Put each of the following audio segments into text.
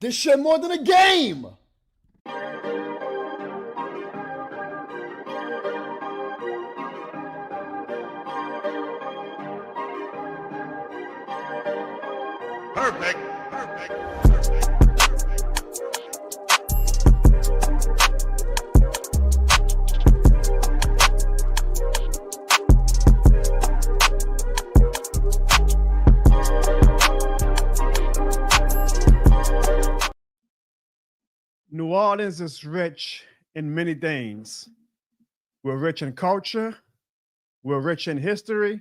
This shit more than a game. Perfect. New Orleans is rich in many things. We're rich in culture. We're rich in history.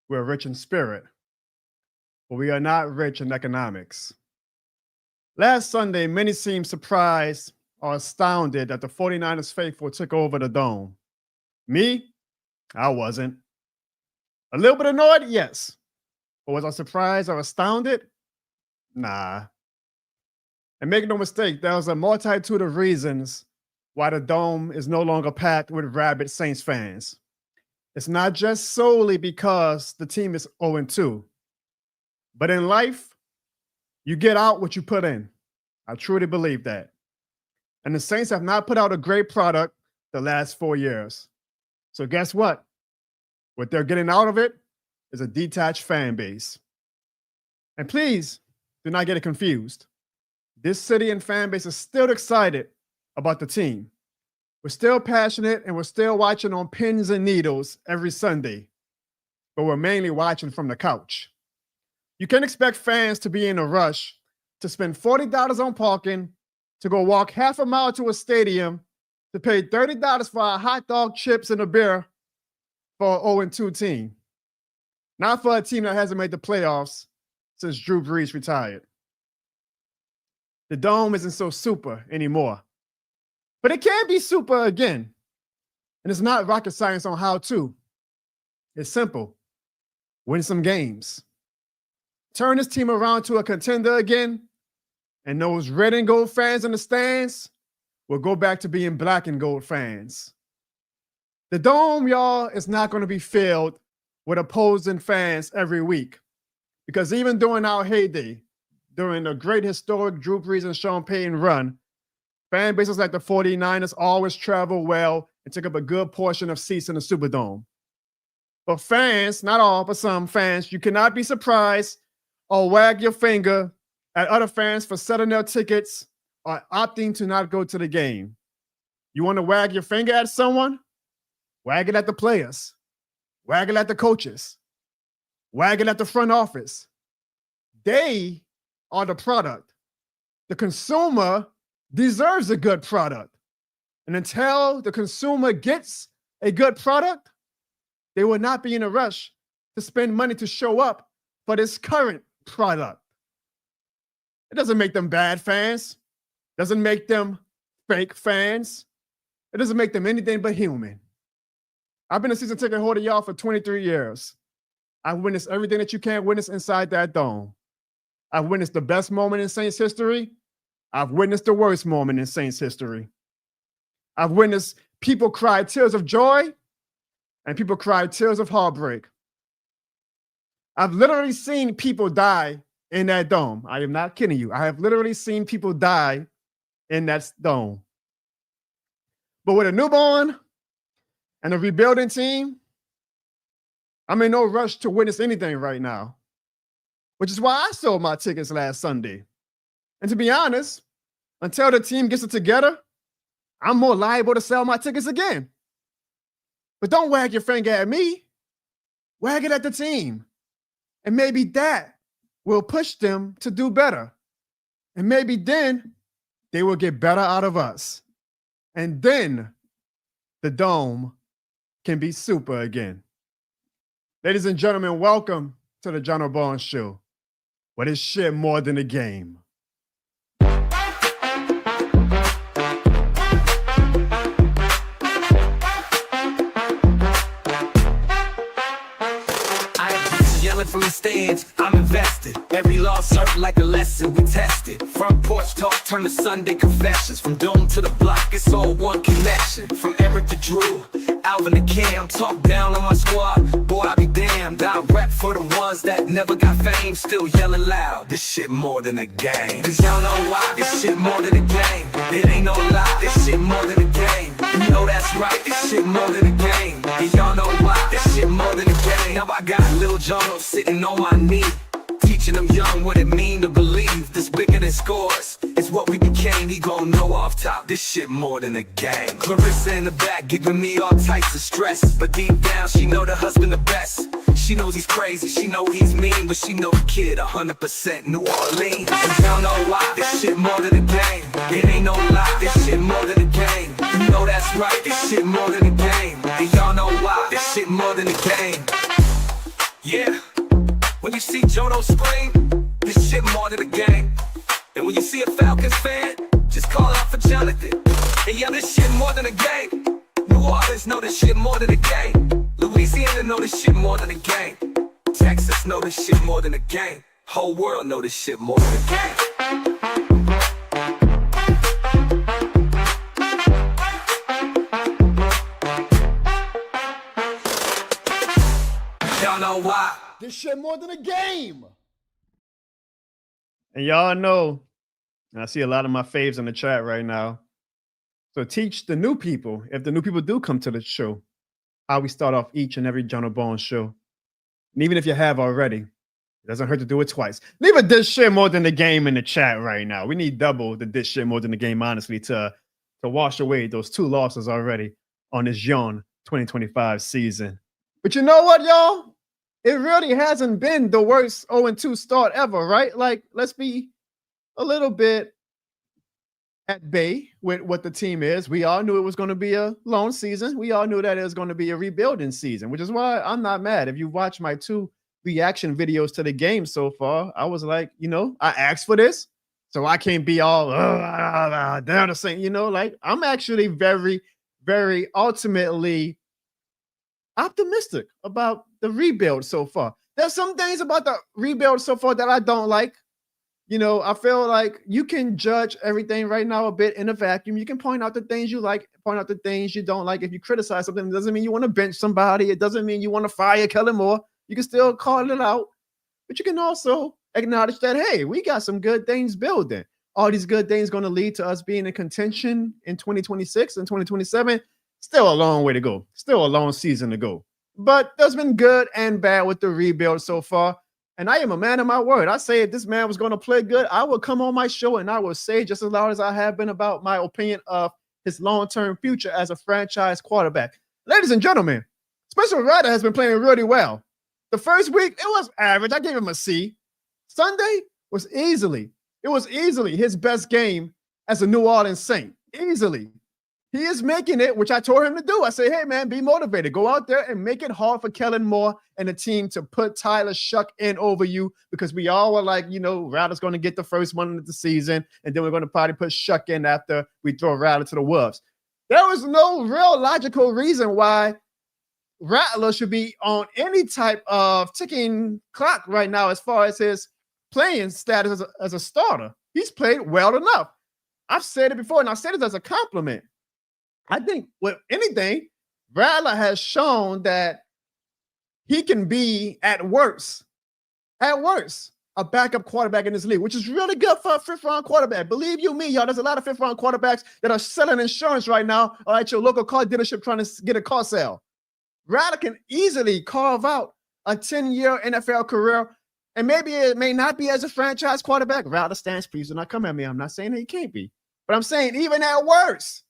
We're rich in spirit. But we are not rich in economics. Last Sunday, many seemed surprised or astounded that the 49ers faithful took over the Dome. Me? I wasn't. A little bit annoyed? Yes. But was I surprised or astounded? Nah. And make no mistake, there was a multitude of reasons why the Dome is no longer packed with rabid Saints fans. It's not just solely because the team is 0-2. But in life, you get out what you put in. I truly believe that. And the Saints have not put out a great product the last 4 years. So guess what? What they're getting out of it is a detached fan base. And please do not get it confused. This city and fan base is still excited about the team. We're still passionate and we're still watching on pins and needles every Sunday, but we're mainly watching from the couch. You can't expect fans to be in a rush to spend $40 on parking, to go walk half a mile to a stadium, to pay $30 for a hot dog, chips, and a beer for an 0-2 team. Not for a team that hasn't made the playoffs since Drew Brees retired. The Dome isn't so super anymore. But it can be super again. And it's not rocket science on how to. It's simple. Win some games. Turn this team around to a contender again, and those red and gold fans in the stands will go back to being black and gold fans. The Dome, y'all, is not going to be filled with opposing fans every week. Because even during our heyday, during the great historic Drew Brees and Sean Payton run, fan bases like the 49ers always travel well and took up a good portion of seats in the Superdome. But fans, not all, but some fans, you cannot be surprised or wag your finger at other fans for selling their tickets or opting to not go to the game. You want to wag your finger at someone? Wag it at the players. Wag it at the coaches. Wag it at the front office. They are the product. The consumer deserves a good product. And until the consumer gets a good product, they will not be in a rush to spend money to show up for this current product. It doesn't make them bad fans. It doesn't make them fake fans. It doesn't make them anything but human. I've been a season ticket holder, y'all, for 23 years. I've witnessed everything that you can't witness inside that dome. I've witnessed the best moment in Saints history. I've witnessed the worst moment in Saints history. I've witnessed people cry tears of joy and people cry tears of heartbreak. I've literally seen people die in that dome. I am not kidding you. I have literally seen people die in that dome. But with a newborn and a rebuilding team, I'm in no rush to witness anything right now, which is why I sold my tickets last Sunday. And to be honest, until the team gets it together, I'm more liable to sell my tickets again. But don't wag your finger at me. Wag it at the team. And maybe that will push them to do better. And maybe then they will get better out of us. And then the Dome can be super again. Ladies and gentlemen, welcome to the Jono Barnes Show. But it's shit more than a game. From the stands, I'm invested. Every loss served like a lesson, we tested. Front porch talk turn to Sunday confessions. From dome to the block, it's all one connection. From Eric to Drew, Alvin to Cam, talk down on my squad. Boy, I be damned. I rap for the ones that never got fame, still yelling loud. This shit more than a game. Cause y'all know why? This shit more than a game. It ain't no lie. This shit more than a game. You know that's right. This shit more than a game. And y'all know why? This shit more than a game. Now I got Lil Jono sitting on my knee, teaching them young what it mean to believe. This bigger than scores, it's what we became. He gon' know off top, this shit more than a game. Clarissa in the back giving me all types of stress, but deep down she know the husband the best. She knows he's crazy, she know he's mean, but she know the kid 100% New Orleans. And y'all know why, this shit more than a game. It ain't no lie, this shit more than a game. You know that's right, this shit more than a game. And y'all know why, this shit more than a game. Yeah. When you see Jono scream, this shit more than a game. And when you see a Falcons fan, just call out for Jonathan. And yeah, this shit more than a game. New Orleans know this shit more than a game. Louisiana know this shit more than a game. Texas know this shit more than a game. Whole world know this shit more than a game. Y'all know why? This shit more than a game. And y'all know, and I see a lot of my faves in the chat right now. So teach the new people, if the new people do come to the show, how we start off each and every Jono Bones show. And even if you have already, it doesn't hurt to do it twice. Leave a this shit more than the game in the chat right now. We need double the this shit more than the game, honestly, to wash away those 2 losses already on this young 2025 season. But you know what, y'all? It really hasn't been the worst 0-2 start ever, right? Like, let's be a little bit at bay with what the team is. We all knew it was going to be a long season. We all knew that it was going to be a rebuilding season, which is why I'm not mad. If you watch my 2 reaction videos to the game so far, I was like, you know, I asked for this, so I can't be all, they're the same, you know, like I'm actually very, very ultimately optimistic about the rebuild so far. There's some things about the rebuild so far that I don't like. You know, I feel like you can judge everything right now a bit in a vacuum. You can point out the things you like, point out the things you don't like. If you criticize something, it doesn't mean you want to bench somebody. It doesn't mean you want to fire Kellen Moore. You can still call it out. But you can also acknowledge that, hey, we got some good things building. All these good things going to lead to us being in contention in 2026 and 2027. Still a long way to go. Still a long season to go. But there's been good and bad with the rebuild so far. And I am a man of my word. I say if this man was going to play good, I will come on my show and I will say just as loud as I have been about my opinion of his long-term future as a franchise quarterback. Ladies and gentlemen, Spencer Rattler has been playing really well. The first week, it was average. I gave him a C. Sunday was easily his best game as a New Orleans Saint. Easily. He is making it, which I told him to do. I say, hey, man, be motivated. Go out there and make it hard for Kellen Moore and the team to put Tyler Shuck in over you, because we all were like, you know, Rattler's going to get the first one of the season, and then we're going to probably put Shuck in after we throw Rattler to the wolves. There was no real logical reason why Rattler should be on any type of ticking clock right now as far as his playing status as a starter. He's played well enough. I've said it before, and I said it as a compliment. I think with anything, Rattler has shown that he can be at worst, a backup quarterback in this league, which is really good for a 5th-round quarterback. Believe you me, y'all, there's a lot of 5th-round quarterbacks that are selling insurance right now or at your local car dealership trying to get a car sale. Rattler can easily carve out a 10-year NFL career, and maybe it may not be as a franchise quarterback. Rattler stands, please do not come at me. I'm not saying that he can't be, but I'm saying even at worst,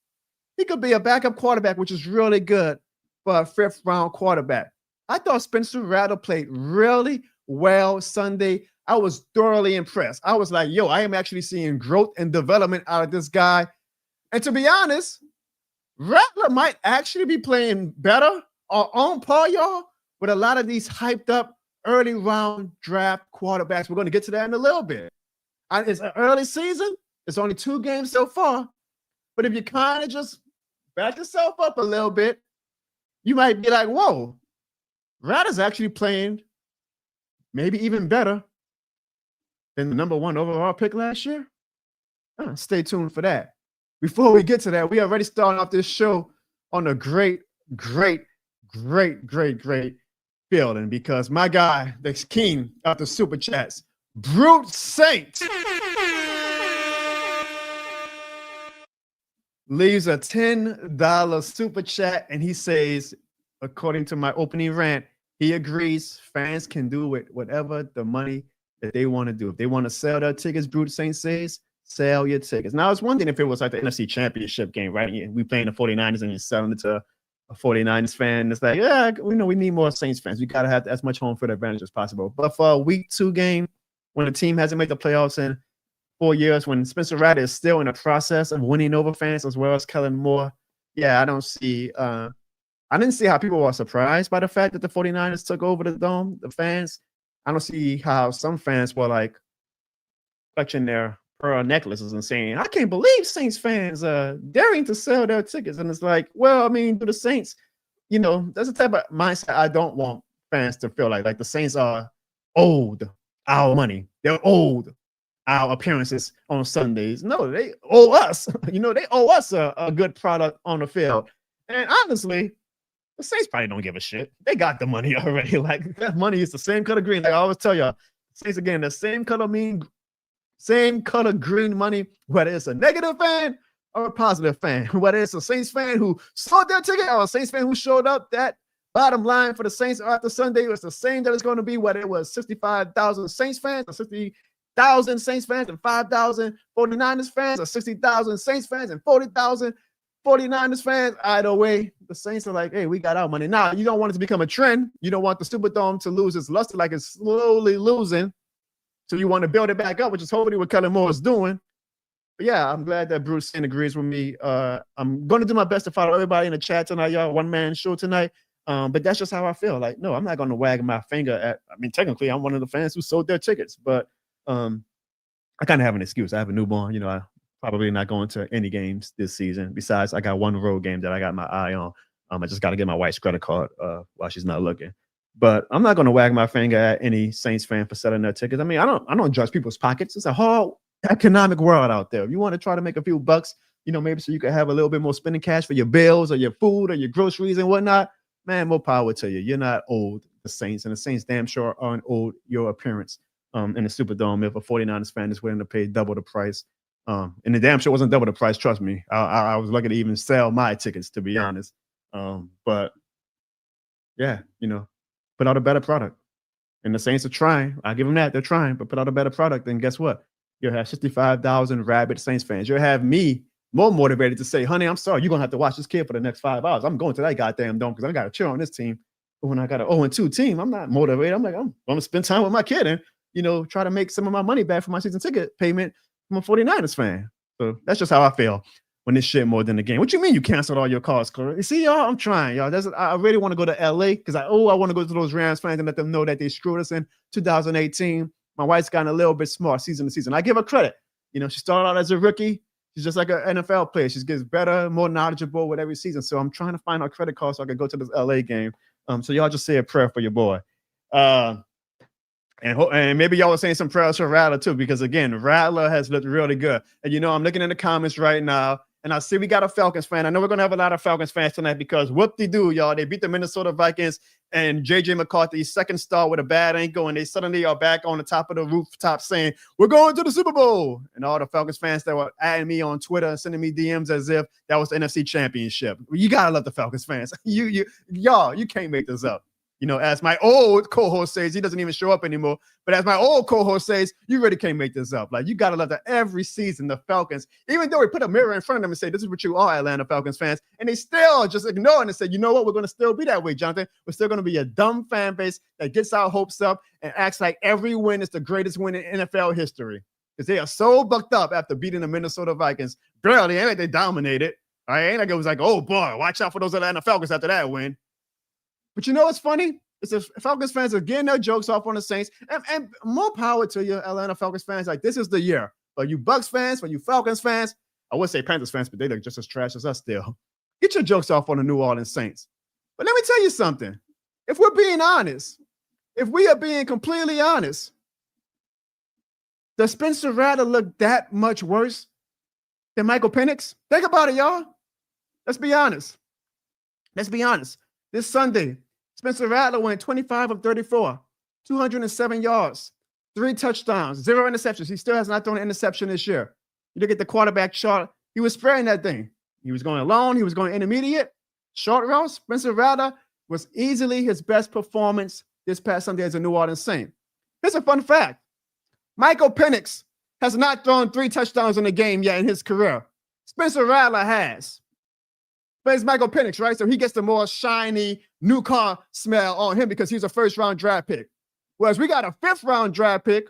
he could be a backup quarterback, which is really good for a 5th-round quarterback. I thought Spencer Rattler played really well Sunday. I was thoroughly impressed. I was like, yo, I am actually seeing growth and development out of this guy. And to be honest, Rattler might actually be playing better or on par, y'all, with a lot of these hyped up early round draft quarterbacks. We're going to get to that in a little bit. It's an early season. It's only 2 games so far. But if you kind of just back yourself up a little bit, you might be like, whoa, Rattler's actually playing maybe even better than the #1 overall pick last year. Stay tuned for that. Before we get to that, we already started off this show on a great feeling because my guy, the king of the super chats, Brute Saint, leaves a $10 super chat and he says, according to my opening rant, he agrees fans can do with whatever the money that they want to do. If they want to sell their tickets, Brute Saint says, sell your tickets. Now, it's one thing if it was like the NFC Championship game, right? We playing the 49ers and you're selling it to a 49ers fan. It's like, yeah, we know we need more Saints fans. We got to have as much home field advantage as possible. But for a week 2 game, when the team hasn't made the playoffs in 4 years, when Spencer Rattler is still in the process of winning over fans as well as Kellen Moore, yeah, I don't see I didn't see how people were surprised by the fact that the 49ers took over the dome, the fans. I don't see how some fans were like clutching their pearl necklaces and saying, I can't believe Saints fans daring to sell their tickets. And it's like, well, I mean, do the Saints, that's the type of mindset I don't want fans to feel like the Saints are owed our money. They're owed our appearances on Sundays. No, they owe us. They owe us a good product on the field. And honestly, the Saints probably don't give a shit. They got the money already. Like, that money is the same color green. Like I always tell y'all, Saints again, the same color green money, whether it's a negative fan or a positive fan, whether it's a Saints fan who sold their ticket or a Saints fan who showed up, that bottom line for the Saints after Sunday was the same that it's going to be, whether it was 65,000 Saints fans or 60,000 Saints fans and 5,000 49ers fans or 60,000 Saints fans and 40,000 49ers fans. Either way, the Saints are like, hey, we got our money. Now, you don't want it to become a trend. You don't want the Superdome to lose its luster like it's slowly losing. So you want to build it back up, which is hopefully what Kellen Moore is doing. But yeah, I'm glad that Bruce Saint agrees with me. I'm going to do my best to follow everybody in the chat tonight, y'all. One-man show tonight. But that's just how I feel. Like, no, I'm not going to wag my finger at, technically, I'm one of the fans who sold their tickets. But I kind of have an excuse. I have a newborn. I probably not going to any games this season. Besides, I got one road game that I got my eye on. I just got to get my wife's credit card while she's not looking. But I'm not going to wag my finger at any Saints fan for selling their tickets. I don't judge people's pockets. It's a whole economic world out there. If you want to try to make a few bucks, maybe so you can have a little bit more spending cash for your bills or your food or your groceries and whatnot, man, more power to you. You're not owed the Saints, and the Saints damn sure aren't owed your appearance in the Superdome if a 49ers fan is willing to pay double the price. And the damn sure wasn't double the price, trust me. I was lucky to even sell my tickets, to be honest. But yeah, put out a better product. And the Saints are trying. I give them that. They're trying, but put out a better product. And guess what? You'll have 65,000 rabid Saints fans. You'll have me more motivated to say, honey, I'm sorry. You're going to have to watch this kid for the next 5 hours. I'm going to that goddamn dome because I got to cheer on this team. But when I got an 0-2 team, I'm not motivated. I'm like, I'm going to spend time with my kid and, try to make some of my money back for my season ticket payment from a 49ers fan. So that's just how I feel when this shit more than the game. What you mean you canceled all your calls, Corey? You see, y'all, I'm trying, y'all. I really want to go to LA because I want to go to those Rams fans and let them know that they screwed us in 2018. My wife's gotten a little bit smart season to season. I give her credit. She started out as a rookie. She's just like an NFL player. She gets better, more knowledgeable with every season. So I'm trying to find her credit card so I can go to this LA game. So y'all just say a prayer for your boy. And maybe y'all are saying some prayers for Rattler too, because again, Rattler has looked really good. And I'm looking in the comments right now, and I see we got a Falcons fan. I know we're gonna have a lot of Falcons fans tonight because whoop-de-doo, y'all. They beat the Minnesota Vikings and JJ McCarthy's second star with a bad ankle, and they suddenly are back on the top of the rooftop saying, we're going to the Super Bowl. And all the Falcons fans that were adding me on Twitter and sending me DMs as if that was the NFC Championship. You gotta love the Falcons fans. Y'all, you can't make this up. As my old co-host says, he doesn't even show up anymore. But as my old co-host says, you really can't make this up. Like, you got to love that every season, the Falcons, even though we put a mirror in front of them and say, this is what you are, Atlanta Falcons fans. And they still just ignore it and say, you know what? We're going to still be that way, Jonathan. We're still going to be a dumb fan base that gets our hopes up and acts like every win is the greatest win in NFL history. Because they are so bucked up after beating the Minnesota Vikings. Barely, ain't like they dominated. All right, ain't like it was like, oh, boy, watch out for those Atlanta Falcons after that win. But you know what's funny? It's the Falcons fans are getting their jokes off on the Saints. And more power to you, Atlanta Falcons fans. Like, this is the year. For you Bucs fans, for you Falcons fans, I would say Panthers fans, but they look just as trash as us still. Get your jokes off on the New Orleans Saints. But let me tell you something. If we're being honest, if we are being completely honest, does Spencer Rattler look that much worse than Michael Penix? Think about it, y'all. Let's be honest. Let's be honest. This Sunday, Spencer Rattler went 25 of 34, 207 yards, 3 touchdowns, 0 interceptions. He still has not thrown an interception this year. You look at the quarterback chart, he was spreading that thing. He was going alone. He was going intermediate. Short routes. Spencer Rattler was easily his best performance this past Sunday as a New Orleans Saint. Here's a fun fact. Michael Penix has not thrown 3 touchdowns in a game yet in his career. Spencer Rattler has. But it's Michael Penix, right? So he gets the more shiny new car smell on him because he's a first-round draft pick. Whereas we got a 5th-round draft pick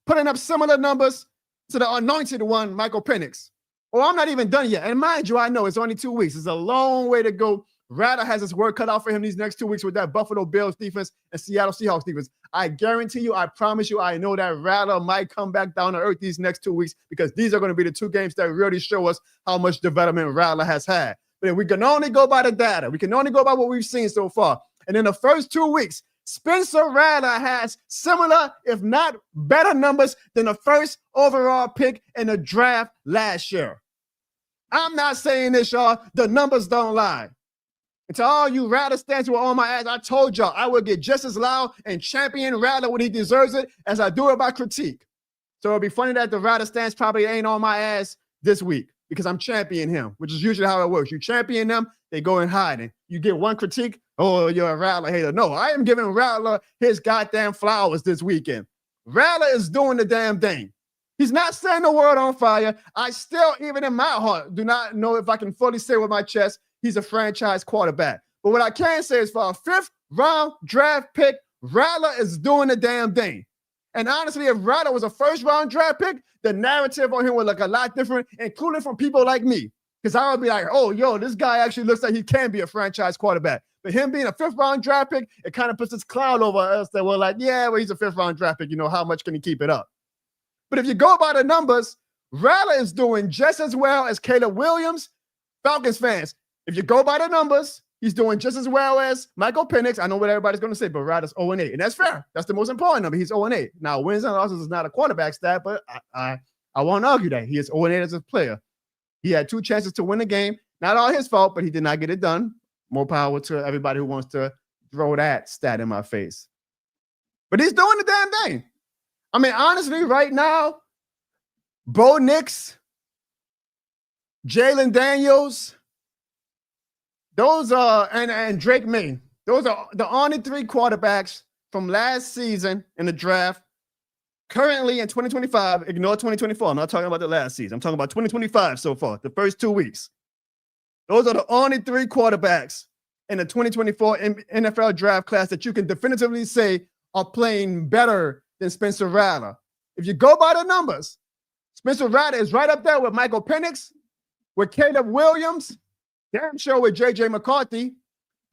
putting up similar numbers to the anointed one, Michael Penix. Oh, I'm not even done yet. And mind you, I know it's only 2 weeks. It's a long way to go. Rattler has his work cut out for him these next 2 weeks with that Buffalo Bills defense and Seattle Seahawks defense. I guarantee you, I promise you, I know that Rattler might come back down to earth these next 2 weeks because these are going to be the 2 games that really show us how much development Rattler has had. But we can only go by the data. We can only go by what we've seen so far. And in the first 2 weeks, Spencer Rattler has similar, if not better numbers than the first overall pick in the draft last year. I'm not saying this, y'all. The numbers don't lie. And to all you Rattler stands who are on my ass, I told y'all I would get just as loud and champion Rattler when he deserves it as I do about critique. So it'll be funny that the Rattler stands probably ain't on my ass this week because I'm championing him, which is usually how it works. You champion them, they go in hiding. You get one critique, oh, you're a Rattler hater. No, I am giving Rattler his goddamn flowers this weekend. Rattler is doing the damn thing. He's not setting the world on fire. I still, even in my heart, do not know if I can fully say with my chest he's a franchise quarterback. But what I can say is for a 5th-round draft pick, Rattler is doing the damn thing. And honestly, if Rattler was a 1st-round draft pick, the narrative on him would look a lot different, including from people like me. Because I would be like, oh, yo, this guy actually looks like he can be a franchise quarterback. But him being a 5th-round draft pick, it kind of puts this cloud over us that we're like, yeah, well, he's a 5th-round draft pick. You know, how much can he keep it up? But if you go by the numbers, Rattler is doing just as well as Caleb Williams. Falcons fans, if you go by the numbers, he's doing just as well as Michael Penix. I know what everybody's going to say, but Rattler's 0-8. And that's fair. That's the most important number. He's 0-8. Now, wins and losses is not a quarterback stat, but I won't argue that. He is 0-8 as a player. He had 2 chances to win the game. Not all his fault, but he did not get it done. More power to everybody who wants to throw that stat in my face. But he's doing the damn thing. I mean, honestly, right now, Bo Nix, Jalen Daniels, those are, and Drake May, those are the only 3 quarterbacks from last season in the draft. Currently in 2025, ignore 2024. I'm not talking about the last season. I'm talking about 2025 so far, the first 2 weeks. Those are the only 3 quarterbacks in the 2024 NFL draft class that you can definitively say are playing better than Spencer Rattler. If you go by the numbers, Spencer Rattler is right up there with Michael Penix, with Caleb Williams, damn sure with J.J. McCarthy.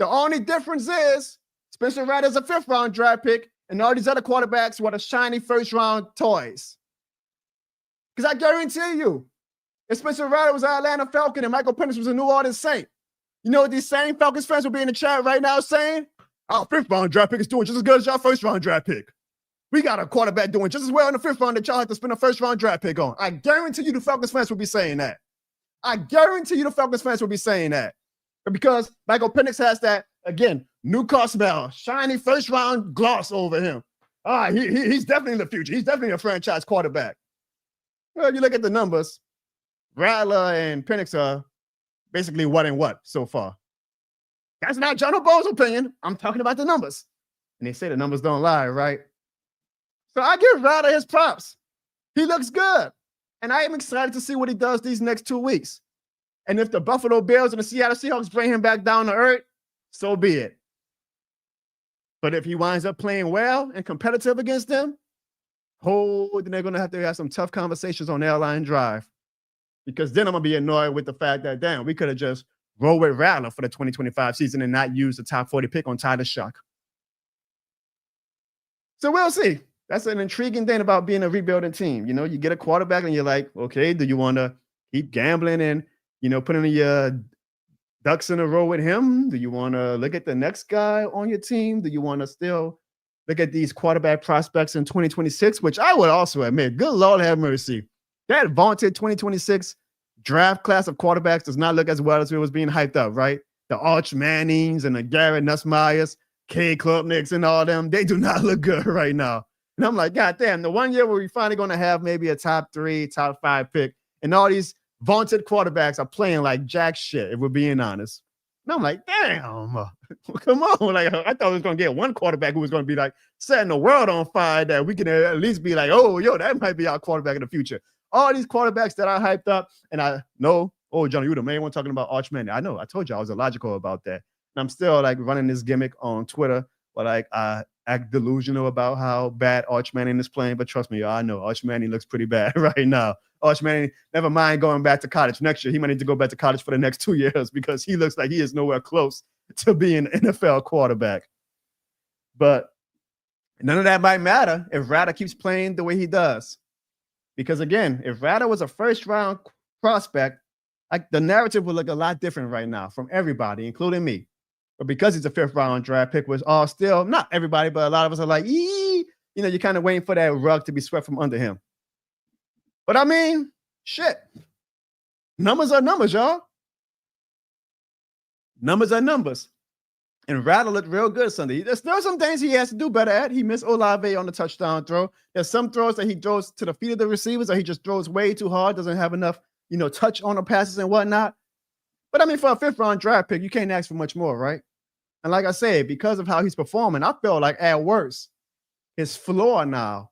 The only difference is Spencer Rattler is a 5th-round draft pick, and all these other quarterbacks were the shiny 1st-round toys. Because I guarantee you, if Spencer Rattler was an Atlanta Falcon and Michael Penix was a New Orleans Saint, you know what these same Falcons fans will be in the chat right now saying? Our 5th-round draft pick is doing just as good as your 1st-round draft pick. We got a quarterback doing just as well in the 5th round that y'all have to spend a 1st-round draft pick on. I guarantee you the Falcons fans will be saying that. I guarantee you the Falcons fans will be saying that. But because Michael Penix has that, again, new car smell, shiny 1st-round gloss over him. He's definitely in the future. He's definitely a franchise quarterback. Well, you look at the numbers, Rattler and Penix are basically what and what so far. That's not John O'Bo's opinion. I'm talking about the numbers. And they say the numbers don't lie, right? So I give Rattler his props. He looks good. And I am excited to see what he does these next 2 weeks. And if the Buffalo Bills and the Seattle Seahawks bring him back down to earth, so be it. But if he winds up playing well and competitive against them, then they're going to have some tough conversations on Airline Drive. Because then I'm going to be annoyed with the fact that, damn, we could have just rolled with Rattler for the 2025 season and not used the top 40 pick on Tyler Shock. So we'll see. That's an intriguing thing about being a rebuilding team. You know, you get a quarterback and you're like, okay, do you want to keep gambling and, you know, putting your ducks in a row with him? Do you want to look at the next guy on your team? Do you want to still look at these quarterback prospects in 2026, which I would also admit, good Lord have mercy, that vaunted 2026 draft class of quarterbacks does not look as well as it was being hyped up, right? The Arch Mannings and the Garrett Nussmeyers, K. Klubniks and all them, they do not look good right now. And I'm like, God damn, the 1 year where we finally going to have maybe a top 3, top 5 pick, and all these vaunted quarterbacks are playing like jack shit, if we're being honest. And I'm like, damn, come on. Like, I thought we was going to get one quarterback who was going to be like setting the world on fire that we can at least be like, oh, yo, that might be our quarterback in the future. All these quarterbacks that I hyped up, and I know, oh, Johnny, you the main one talking about Arch Manning. I know, I told you I was illogical about that. And I'm still like running this gimmick on Twitter, but like I act delusional about how bad Arch Manning is playing. But trust me, y'all, I know Arch Manning looks pretty bad right now. Arch Manning, never mind going back to college next year. He might need to go back to college for the next 2 years because he looks like he is nowhere close to being an NFL quarterback. But none of that might matter if Rattler keeps playing the way he does. Because again, if Rattler was a first-round prospect, the narrative would look a lot different right now from everybody, including me. But because he's a fifth-round draft pick, was all still, not everybody, but a lot of us are like, you're kind of waiting for that rug to be swept from under him. But I mean, shit. Numbers are numbers, y'all. Numbers are numbers. And Rattler looked real good Sunday. There's some things he has to do better at. He missed Olave on the touchdown throw. There's some throws that he throws to the feet of the receivers or he just throws way too hard, doesn't have enough, touch on the passes and whatnot. But I mean, for a fifth-round draft pick, you can't ask for much more, right? And like I said, because of how he's performing, I feel like at worst, his floor now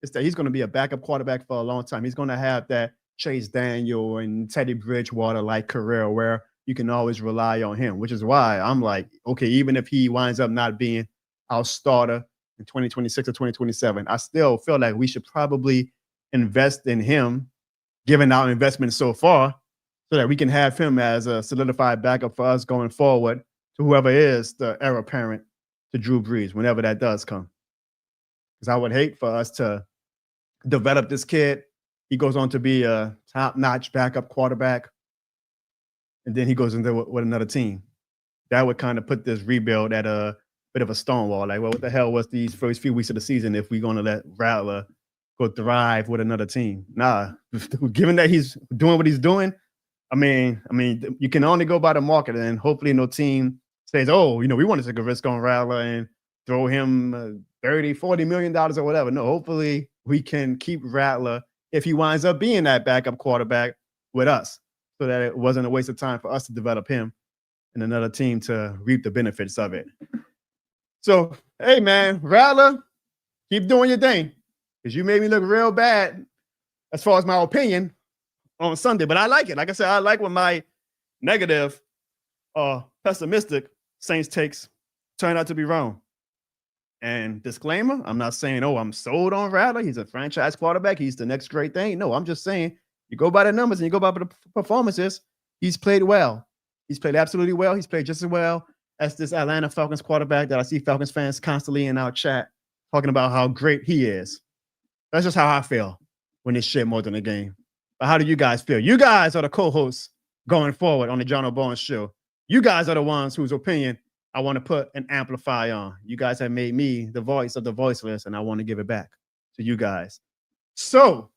is that he's going to be a backup quarterback for a long time. He's going to have that Chase Daniel and Teddy Bridgewater-like career where you can always rely on him, which is why I'm like, okay, even if he winds up not being our starter in 2026 or 2027, I still feel like we should probably invest in him, given our investment so far, so that we can have him as a solidified backup for us going forward to whoever is the heir apparent to Drew Brees, whenever that does come. Because I would hate for us to develop this kid. He goes on to be a top-notch backup quarterback, and then he goes into with another team. That would kind of put this rebuild at a bit of a stonewall. Like, well, what the hell was these first few weeks of the season if we're going to let Rattler go thrive with another team? Nah, given that he's doing what he's doing, I mean, you can only go by the market, and hopefully no team says, oh, we want to take a risk on Rattler and throw him $30, $40 million or whatever. No, hopefully we can keep Rattler if he winds up being that backup quarterback with us, so that it wasn't a waste of time for us to develop him and another team to reap the benefits of it. So, hey, man, Rattler, keep doing your thing, because you made me look real bad as far as my opinion on Sunday. But I like it. Like I said, I like when my negative or pessimistic Saints takes turn out to be wrong. And disclaimer, I'm not saying, oh, I'm sold on Rattler. He's a franchise quarterback. He's the next great thing. No, I'm just saying you go by the numbers and you go by the performances. He's played well. He's played absolutely well. He's played just as well as this Atlanta Falcons quarterback that I see Falcons fans constantly in our chat talking about how great he is. That's just how I feel when it's shit more than a game. But how do you guys feel? You guys are the co-hosts going forward on the Jono Bones Show. You guys are the ones whose opinion I want to put an amplify on. You guys have made me the voice of the voiceless, and I want to give it back to you guys. So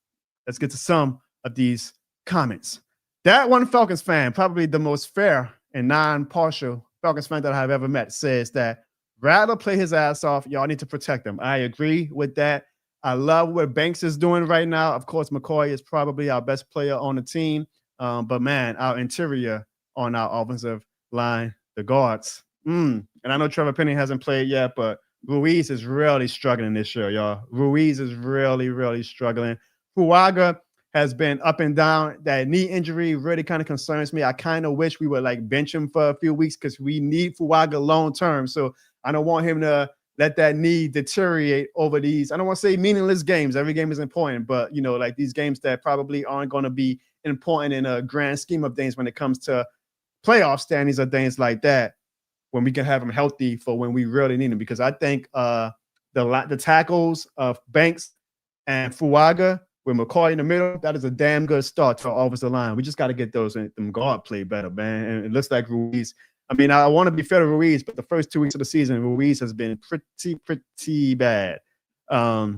let's get to some of these comments. That one Falcons fan, probably the most fair and non-partial Falcons fan that I've ever met, says that Rattler play his ass off. Y'all need to protect him. I agree with that. I love what Banks is doing right now. Of course, McCoy is probably our best player on the team. But, man, our interior on our offensive line, the guards, and I know Trevor Penny hasn't played yet, but Ruiz is really struggling this year, y'all. Ruiz is really, really struggling. Fuaga has been up and down. That knee injury really kind of concerns me. I kind of wish we would bench him for a few weeks because we need Fuaga long term. So I don't want him to let that knee deteriorate over these, I don't want to say meaningless games. Every game is important, but these games that probably aren't going to be important in a grand scheme of things when it comes to playoff standings or things like that, when we can have them healthy for when we really need them. Because I think the tackles of Banks and Fuaga with McCoy in the middle, that is a damn good start to our offensive line. We just got to get them guard play better, man. And it looks like Ruiz, I want to be fair to Ruiz, but the first 2 weeks of the season, Ruiz has been pretty bad. Let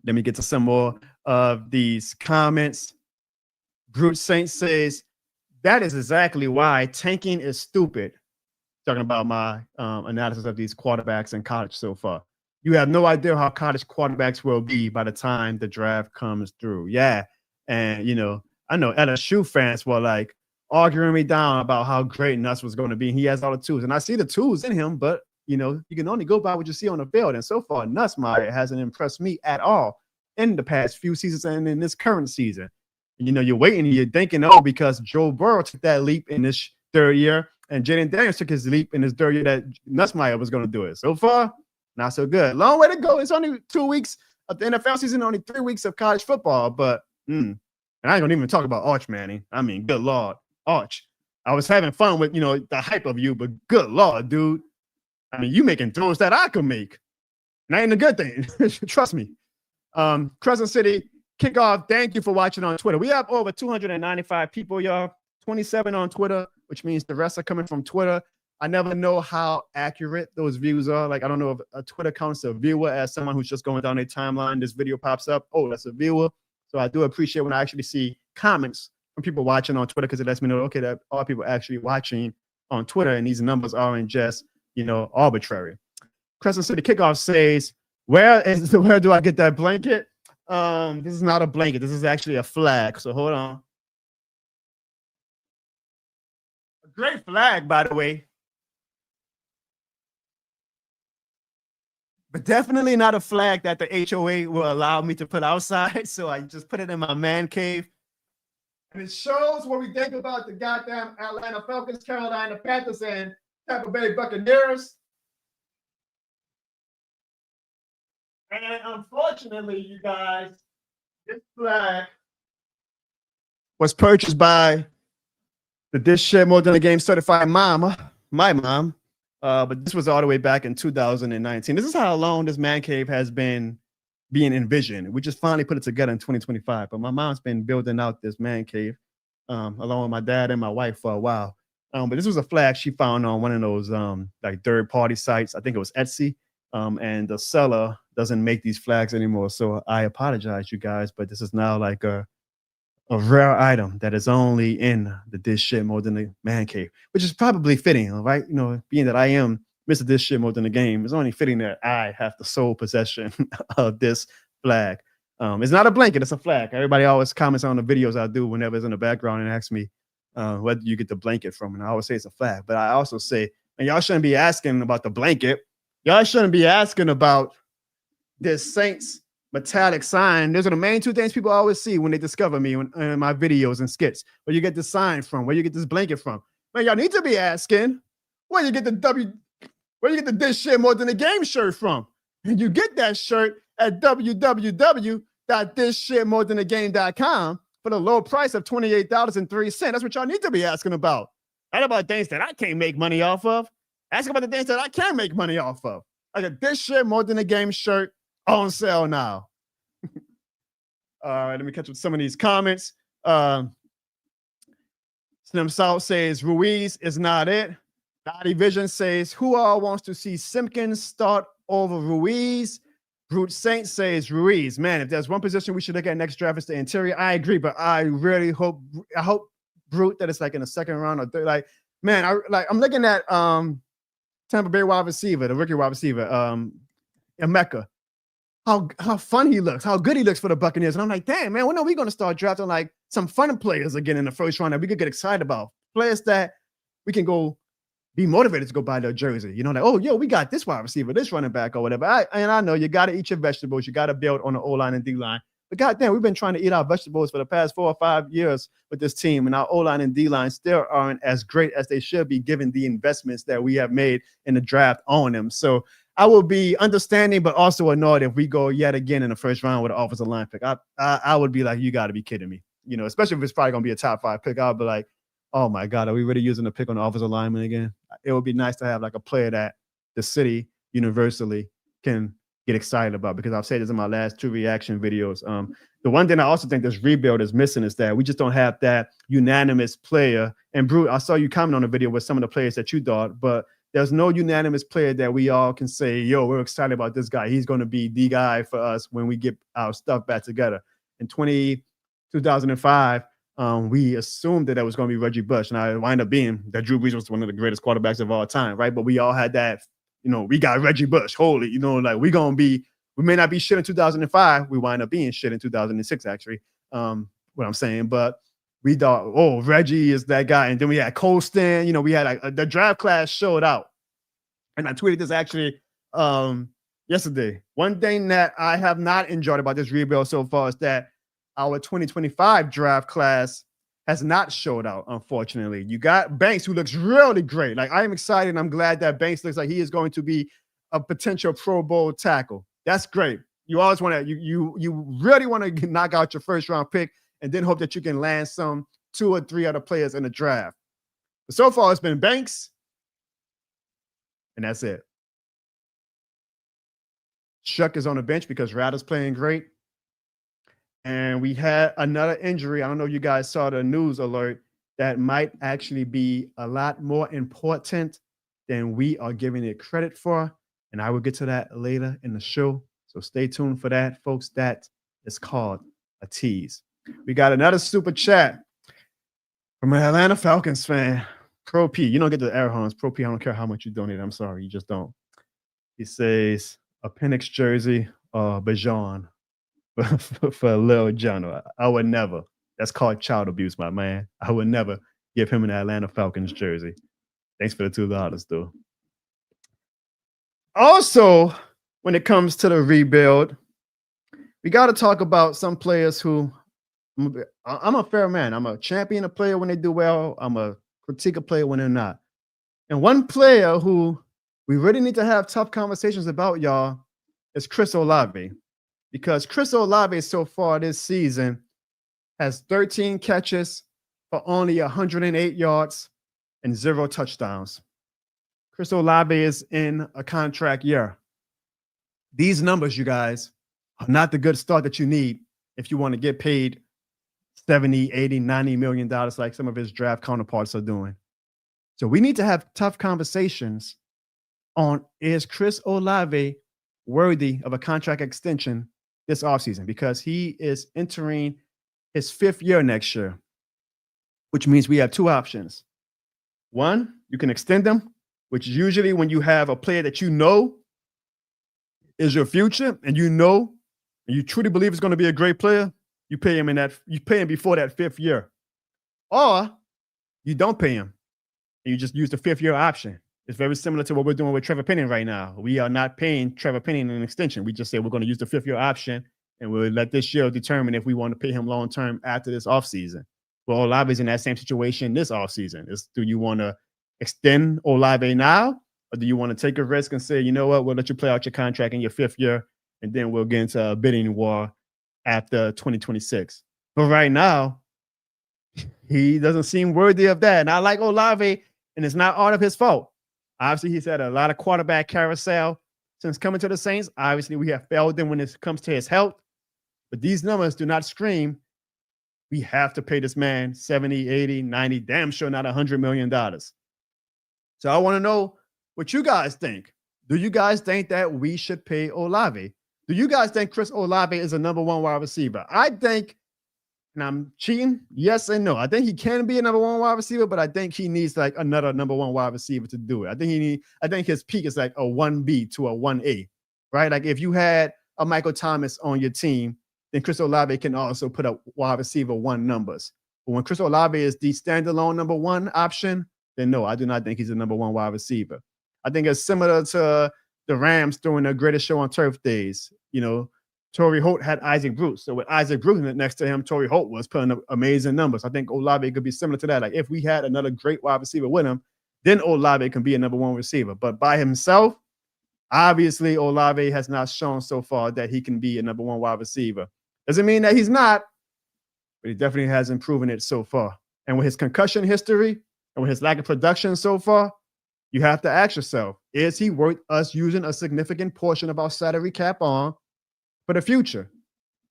me get to some more of these comments. Brute Saint says, that is exactly why tanking is stupid. Talking about my analysis of these quarterbacks in college so far. You have no idea how college quarterbacks will be by the time the draft comes through. Yeah. And, I know LSU fans were like arguing me down about how great Nuss was going to be. He has all the tools. And I see the tools in him, but, you can only go by what you see on the field. And so far, Nussmeier hasn't impressed me at all in the past few seasons and in this current season. You're waiting, you're thinking, because Joe Burrow took that leap in this third year and Jaden Daniels took his leap in his third year that Nussmeier was going to do it. So far, not so good. Long way to go. It's only 2 weeks of the NFL season, only 3 weeks of college football. But, and I ain't going to even talk about Arch Manning. I mean, good Lord, Arch. I was having fun with, the hype of you, but good Lord, dude. I mean, you making throws that I could make. And that ain't a good thing. Trust me. Crescent City Kickoff, thank you for watching on Twitter. We have over 295 people, y'all. 27 on Twitter, which means the rest are coming from Twitter. I never know how accurate those views are. Like, I don't know if a Twitter counts a viewer as someone who's just going down their timeline. This video pops up. Oh, that's a viewer. So I do appreciate when I actually see comments from people watching on Twitter because it lets me know, okay, that are people actually watching on Twitter, and these numbers aren't just, arbitrary. Crescent City Kickoff says, where do I get that blanket? This is not a blanket. This is actually a flag. So hold on. A great flag, by the way. But definitely not a flag that the HOA will allow me to put outside. So I just put it in my man cave. And it shows what we think about the goddamn Atlanta Falcons, Carolina Panthers, and Tampa Bay Buccaneers. And unfortunately, you guys, this flag was purchased by the This Shit More Than a Game certified mama, my mom. But this was all the way back in 2019. This is how long this man cave has been being envisioned. We just finally put it together in 2025. But my mom's been building out this man cave along with my dad and my wife for a while. But this was a flag she found on one of those like third-party sites. I think it was Etsy. And the seller doesn't make these flags anymore. So I apologize, you guys, but this is now like a rare item that is only in the This Shit More Than a Man Cave, which is probably fitting, right? Being that I am Mr. This Shit More Than a Game, it's only fitting that I have the sole possession of this flag. It's not a blanket, it's a flag. Everybody always comments on the videos I do whenever it's in the background and asks me where do you get the blanket from? And I always say it's a flag, but I also say, and y'all shouldn't be asking about the blanket. Y'all shouldn't be asking about this Saints metallic sign. Those are the main two things people always see when they discover me in my videos and skits. Where you get this sign from? Where you get this blanket from? Man, y'all need to be asking where you get the This Shit More Than a Game shirt from. And you get that shirt at www.thisshitmorethanagame.com for the low price of $28.03. That's what y'all need to be asking about. Not about things that I can't make money off of. Ask about the things that I can make money off of. I got This Shit More Than a Game shirt on sale now. All right, let me catch up with some of these comments. Slim South says Ruiz is not it. Dottie Vision says, who all wants to see Simpkins start over Ruiz? Brute Saint says Ruiz. Man, if there's one position we should look at next draft, it's the interior. I agree, but I really hope Brute that it's like in the second round or third. Like, man, I'm looking at Tampa Bay wide receiver, the rookie wide receiver, Emeka. How fun he looks, how good he looks for the Buccaneers. And I'm like, damn, man, when are we going to start drafting like some fun players again in the first round that we could get excited about? Players that we can go be motivated to go buy their jersey. Like, oh, yo, we got this wide receiver, this running back or whatever. I know you got to eat your vegetables. You got to build on the O-line and D-line. But goddamn, we've been trying to eat our vegetables for the past 4 or 5 years with this team, and our O-line and D-line still aren't as great as they should be given the investments that we have made in the draft on them. So I will be understanding, but also annoyed if we go yet again in the first round with an offensive line pick. I would be like, you got to be kidding me. Especially if it's probably going to be a top 5 pick. I'll be like, oh my God, are we really using the pick on the offensive lineman again? It would be nice to have like a player that the city universally can get excited about, because I've said this in my last 2 reaction videos. The one thing I also think this rebuild is missing is that we just don't have that unanimous player. And Brute, I saw you comment on the video with some of the players that you thought, but there's no unanimous player that we all can say, yo, we're excited about this guy. He's going to be the guy for us when we get our stuff back together. In 2005, we assumed that was going to be Reggie Bush, and it wound up being that Drew Brees was one of the greatest quarterbacks of all time, right? But we all had that, we got Reggie Bush. Holy, like we may not be shit in 2005. We wind up being shit in 2006, actually. What I'm saying, but we thought, oh, Reggie is that guy. And then we had Colston, we had the draft class showed out. And I tweeted this actually yesterday. One thing that I have not enjoyed about this rebuild so far is that our 2025 draft class has not showed out, unfortunately. You got Banks, who looks really great. Like, I am excited, and I'm glad that Banks looks like he is going to be a potential Pro Bowl tackle. That's great. You always want to, you really want to knock out your first round pick and then hope that you can land some 2 or 3 other players in the draft. But so far, it's been Banks, and that's it. Shuck is on the bench because Rattler's playing great. And we had another injury. I don't know if you guys saw the news alert that might actually be a lot more important than we are giving it credit for. And I will get to that later in the show. So stay tuned for that, folks. That is called a tease. We got another super chat from an Atlanta Falcons fan. Pro P. You don't get the air horns. Pro P, I don't care how much you donate. I'm sorry. You just don't. He says, a Penix jersey or Bajon for Lil Jono. I would never. That's called child abuse, my man. I would never give him an Atlanta Falcons jersey. Thanks for the $2, though. Also, when it comes to the rebuild, we got to talk about some players who I'm a fair man. I'm a champion a player when they do well. I'm a critique a player when they're not. And one player who we really need to have tough conversations about, y'all, is Chris Olave. Because Chris Olave so far this season has 13 catches for only 108 yards and 0 touchdowns. Chris Olave is in a contract year. These numbers, you guys, are not the good start that you need if you want to get paid $70, $80, $90 million like some of his draft counterparts are doing. So we need to have tough conversations on, is Chris Olave worthy of a contract extension this offseason? Because he is entering his 5th year next year, which means we have 2 options. One, you can extend them, which usually when you have a player that you know is your future and you truly believe it's going to be a great player, you pay him before that 5th year. Or you don't pay him and you just use the 5th year option. It's very similar to what we're doing with Trevor Penning right now. We are not paying Trevor Penning an extension. We just say we're going to use the 5th year option, and we'll let this year determine if we want to pay him long term after this offseason. Well, Olave is in that same situation this offseason. Do you want to extend Olave now, or do you want to take a risk and say, you know what, we'll let you play out your contract in your 5th year, and then we'll get into a bidding war after 2026? But right now, he doesn't seem worthy of that. And I like Olave, and it's not all of his fault. Obviously, he's had a lot of quarterback carousel since coming to the Saints. Obviously, we have failed him when it comes to his health. But these numbers do not scream, we have to pay this man 70, 80, 90, damn sure not $100 million. So I want to know what you guys think. Do you guys think that we should pay Olave? Do you guys think Chris Olave is a number 1 wide receiver? I think, and I'm cheating, yes and no. I think he can be a number 1 wide receiver, but I think he needs like another number 1 wide receiver to do it. I think his peak is like a 1B to a 1A, right? Like if you had a Michael Thomas on your team, then Chris Olave can also put up wide receiver 1 numbers. But when Chris Olave is the standalone number 1 option, then no, I do not think he's a number 1 wide receiver. I think it's similar to the Rams during their greatest show on turf days. Torrey Holt had Isaac Bruce. So with Isaac Bruce next to him, Torrey Holt was putting up amazing numbers. I think Olave could be similar to that. Like if we had another great wide receiver with him, then Olave can be a number 1 receiver. But by himself, obviously Olave has not shown so far that he can be a number 1 wide receiver. Doesn't mean that he's not, but he definitely hasn't proven it so far. And with his concussion history and with his lack of production so far, you have to ask yourself, is he worth us using a significant portion of our salary cap on for the future?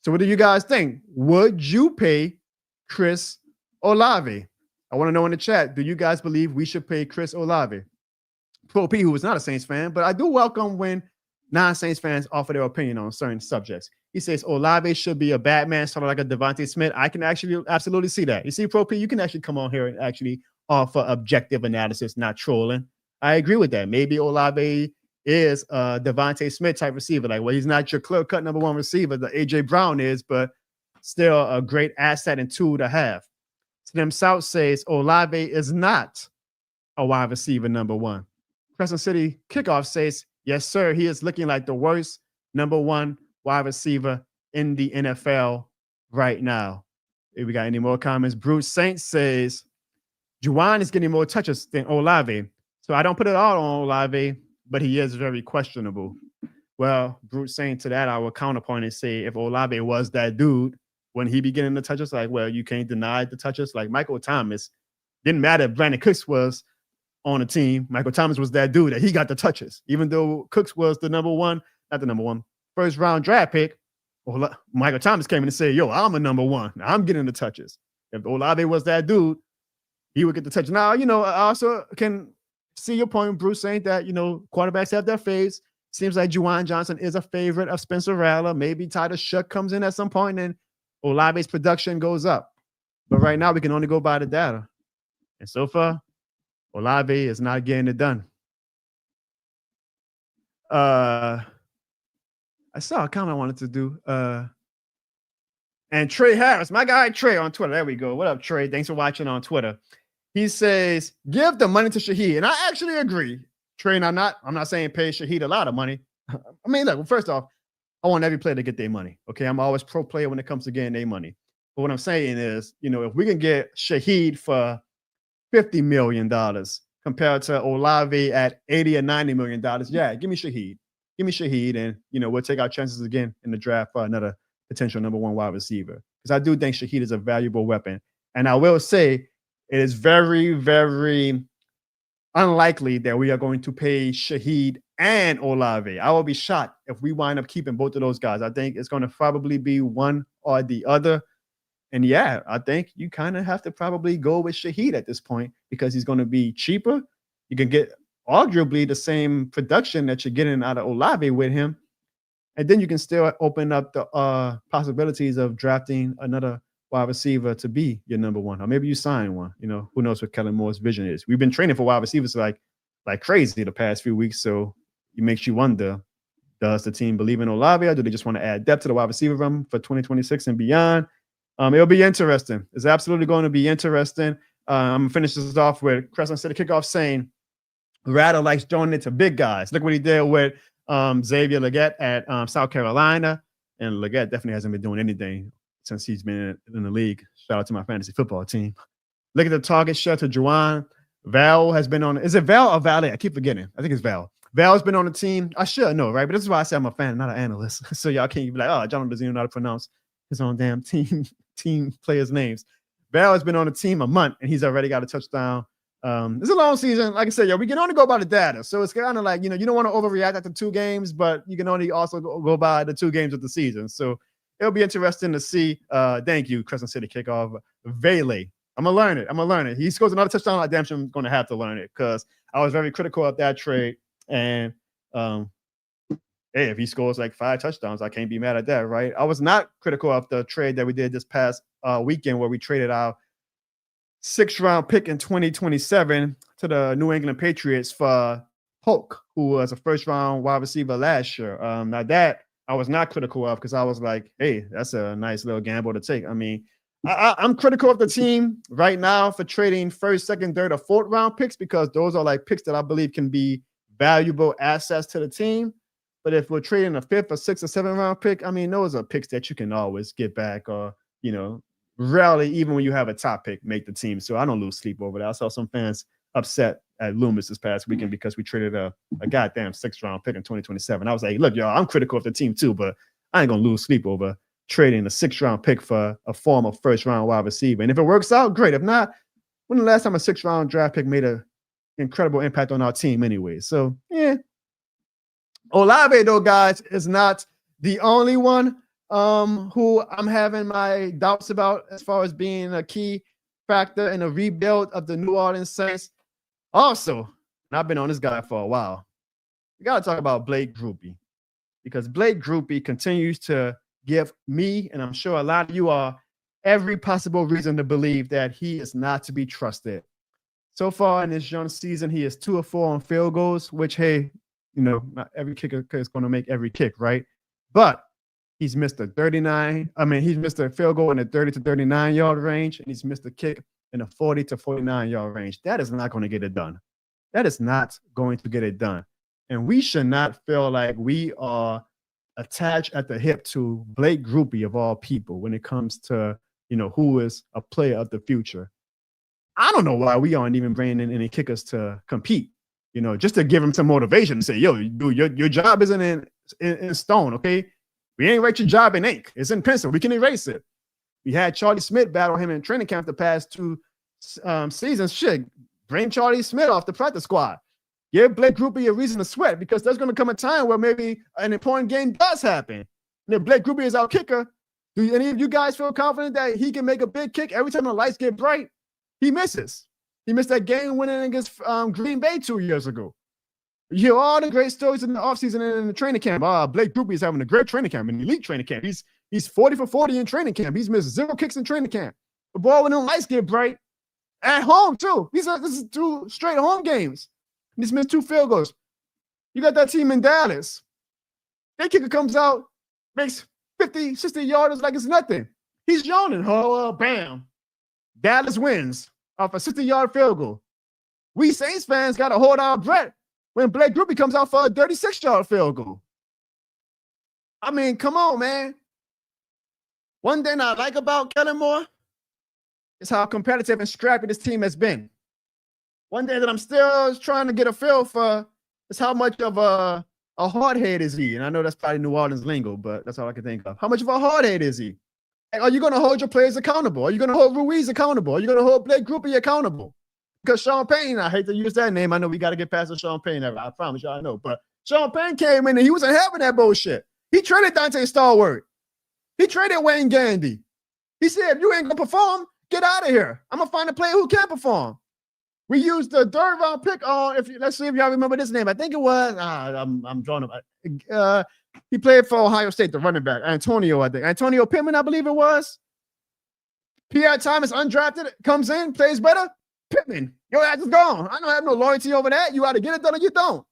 So what do you guys think? Would you pay Chris Olave? I want to know in the chat, do you guys believe we should pay Chris Olave? Pro P, who is not a Saints fan, but I do welcome when non-Saints fans offer their opinion on certain subjects. He says Olave should be a Batman, sort of like a Devontae Smith. I can actually absolutely see that. You see, Pro P, you can actually come on here and actually offer objective analysis, not trolling. I agree with that. Maybe Olave is a Devontae Smith type receiver. Like, well, he's not your clear-cut number one receiver that A.J. Brown is, but still a great asset and tool to have. Slim South says Olave is not a wide receiver number one. Crescent City Kickoff says, yes, sir, he is looking like the worst number one wide receiver in the NFL right now. If we got any more comments, Bruce Saint says, Juwan is getting more touches than Olave. So I don't put it all on Olave, but he is very questionable. Well, Bruce Saint, to that, I will counterpoint and say if Olave was that dude, when he be getting the touches, like, well, you can't deny the touches. Like Michael Thomas, didn't matter if Brandon Cooks was on the team. Michael Thomas was that dude that he got the touches. Even though Cooks was the first round draft pick, Michael Thomas came in and said, yo, I'm a number one. I'm getting the touches. If Olave was that dude, he would get the touches. Now, I also can see your point, Bruce, saying that, quarterbacks have their phase. Seems like Juwan Johnson is a favorite of Spencer Rattler. Maybe Tyler Shuck comes in at some point and Olave's production goes up. But right now, we can only go by the data. And so far, Olave is not getting it done. I saw a comment I wanted to do. And Trey Harris, my guy Trey on Twitter. There we go. What up, Trey? Thanks for watching on Twitter. He says, give the money to Shaheed. And I actually agree. Trey, and I'm not saying pay Shaheed a lot of money. I mean, look, first off, I want every player to get their money. Okay. I'm always pro player when it comes to getting their money. But what I'm saying is, if we can get Shaheed for $50 million compared to Olave at $80 or $90 million, yeah, give me Shaheed. Give me Shaheed, and we'll take our chances again in the draft for another potential number one wide receiver. Because I do think Shaheed is a valuable weapon. And I will say it is very, very unlikely that we are going to pay Shaheed and Olave. I will be shocked if we wind up keeping both of those guys. I think it's going to probably be one or the other. And yeah, I think you kind of have to probably go with Shaheed at this point because he's going to be cheaper. You can get arguably the same production that you're getting out of Olave with him. And then you can still open up the possibilities of drafting another wide receiver to be your number one. Or maybe you sign one. Who knows what Kellen Moore's vision is. We've been training for wide receivers like crazy the past few weeks. So it makes you wonder, does the team believe in Olave or do they just want to add depth to the wide receiver room for 2026 and beyond? It'll be interesting. It's absolutely going to be interesting. I'm going to finish this off with Crescent City Kickoff saying Rattler likes throwing it to big guys. Look what he did with Xavier Legette at South Carolina. And Legette definitely hasn't been doing anything since he's been in the league. Shout out to my fantasy football team. Look at the target share to Juwan. Val has been on. Is it Val or Valet? I keep forgetting. I think it's Val. Val's been on the team. I should know, right? But this is why I say I'm a fan, not an analyst. So y'all can't be like, oh, John doesn't even know how to pronounce his own damn team players' names. Val has been on the team a month, and he's already got a touchdown. It's a long season. Like I said, we can only go by the data. So it's kind of like, you don't want to overreact after 2 games, but you can only also go by the 2 games of the season. So it'll be interesting to see. Thank you, Crescent City Kickoff. Vele. I'm going to learn it. He scores another touchdown. I damn sure I'm going to have to learn it because I was very critical of that trade. And hey, if he scores like 5 touchdowns, I can't be mad at that, right? I was not critical of the trade that we did this past weekend where we traded our 6th-round pick in 2027 to the New England Patriots for Polk, who was a 1st-round wide receiver last year. Now that I was not critical of because I was like, hey, that's a nice little gamble to take. I mean, I'm critical of the team right now for trading 1st, 2nd, 3rd, or 4th-round picks because those are like picks that I believe can be valuable assets to the team. But if we're trading a 5th or 6th or 7th-round pick, I mean, those are picks that you can always get back or, rarely, even when you have a top pick, make the team. So I don't lose sleep over that. I saw some fans upset at Loomis this past weekend because we traded a goddamn 6th-round pick in 2027. I was like, look, y'all, I'm critical of the team too, but I ain't going to lose sleep over trading a 6th-round pick for a former 1st-round wide receiver. And if it works out, great. If not, when the last time a 6th-round draft pick made an incredible impact on our team anyway? So, yeah. Olave, though, guys, is not the only one who I'm having my doubts about as far as being a key factor in a rebuild of the New Orleans Saints. Also, and I've been on this guy for a while, we got to talk about Blake Grupe because Blake Grupe continues to give me, and I'm sure a lot of you are, every possible reason to believe that he is not to be trusted. So far in this young season, he is 2 of 4 on field goals, which, hey, not every kicker is going to make every kick, right? But he's missed a he's missed a field goal in the 30 to 39 yard range, and he's missed a kick in the 40 to 49 yard range. That is not going to get it done. That is not going to get it done. And we should not feel like we are attached at the hip to Blake Grupe of all people when it comes to, who is a player of the future. I don't know why we aren't even bringing in any kickers to compete, just to give him some motivation and say, yo, dude, your job isn't in stone, okay? We ain't write your job in ink. It's in pencil. We can erase it. We had Charlie Smith battle him in training camp the past 2 seasons. Shit, bring Charlie Smith off the practice squad. Give Blake Grupe a reason to sweat, because there's going to come a time where maybe an important game does happen. And if Blake Grupe is our kicker, do any of you guys feel confident that he can make a big kick every time the lights get bright? He misses. He missed that game winning against Green Bay 2 years ago. You hear all the great stories in the offseason and in the training camp. Blake Grupe is having a great training camp, an elite training camp. He's 40 for 40 in training camp. He's missed 0 kicks in training camp. The ball when the lights get bright. At home, too. This is 2 straight home games. He's missed 2 field goals. You got that team in Dallas. That kicker comes out, makes 50, 60 yarders like it's nothing. He's yawning. Oh, bam. Dallas wins off a 60-yard field goal. We Saints fans got to hold our breath when Blake Grupe comes out for a 36-yard field goal. I mean, come on, man. One thing I like about Kellen Moore is how competitive and scrappy this team has been. One thing that I'm still trying to get a feel for is how much of a hardhead is he? And I know that's probably New Orleans lingo, but that's all I can think of. How much of a hardhead is he? Are you going to hold your players accountable? Are you going to hold Ruiz accountable? Are you going to hold Blake Grupe accountable? Because Sean Payne, I hate to use that name. I know we got to get past the Sean Payne era. I promise you I know. But Sean Payne came in and he wasn't having that bullshit. He traded Dante Stallworth. He traded Wayne Gandy. He said, if you ain't going to perform, get out of here. I'm going to find a player who can perform. We used the 3rd round pick on, let's see if y'all remember this name. I think it was, I'm drawing up. He played for Ohio State, the running back, Antonio, I think. Antonio Pittman, I believe it was. Pierre Thomas, undrafted, comes in, plays better. Pittman, your ass is gone. I don't have no loyalty over that. You either get it done or you don't.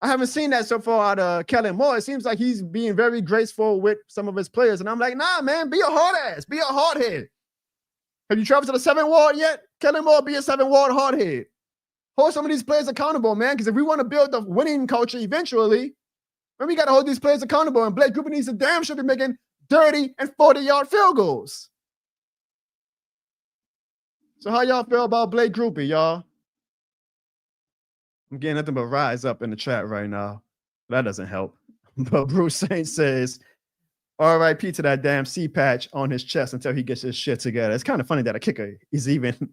I haven't seen that so far out of Kellen Moore. It seems like he's being very graceful with some of his players. And I'm like, nah, man, be a hard ass. Be a hard head. Have you traveled to the 7th ward yet? Kellen Moore, be a 7th ward hard head. Hold some of these players accountable, man, because if we want to build the winning culture eventually, then we got to hold these players accountable. And Blake Grupe needs to damn sure be making 30 and 40-yard field goals. So how y'all feel about Blake Grupe, y'all? I'm getting nothing but rise up in the chat right now. That doesn't help. But Bruce Saint says, RIP to that damn C patch on his chest until he gets his shit together. It's kind of funny that a kicker is even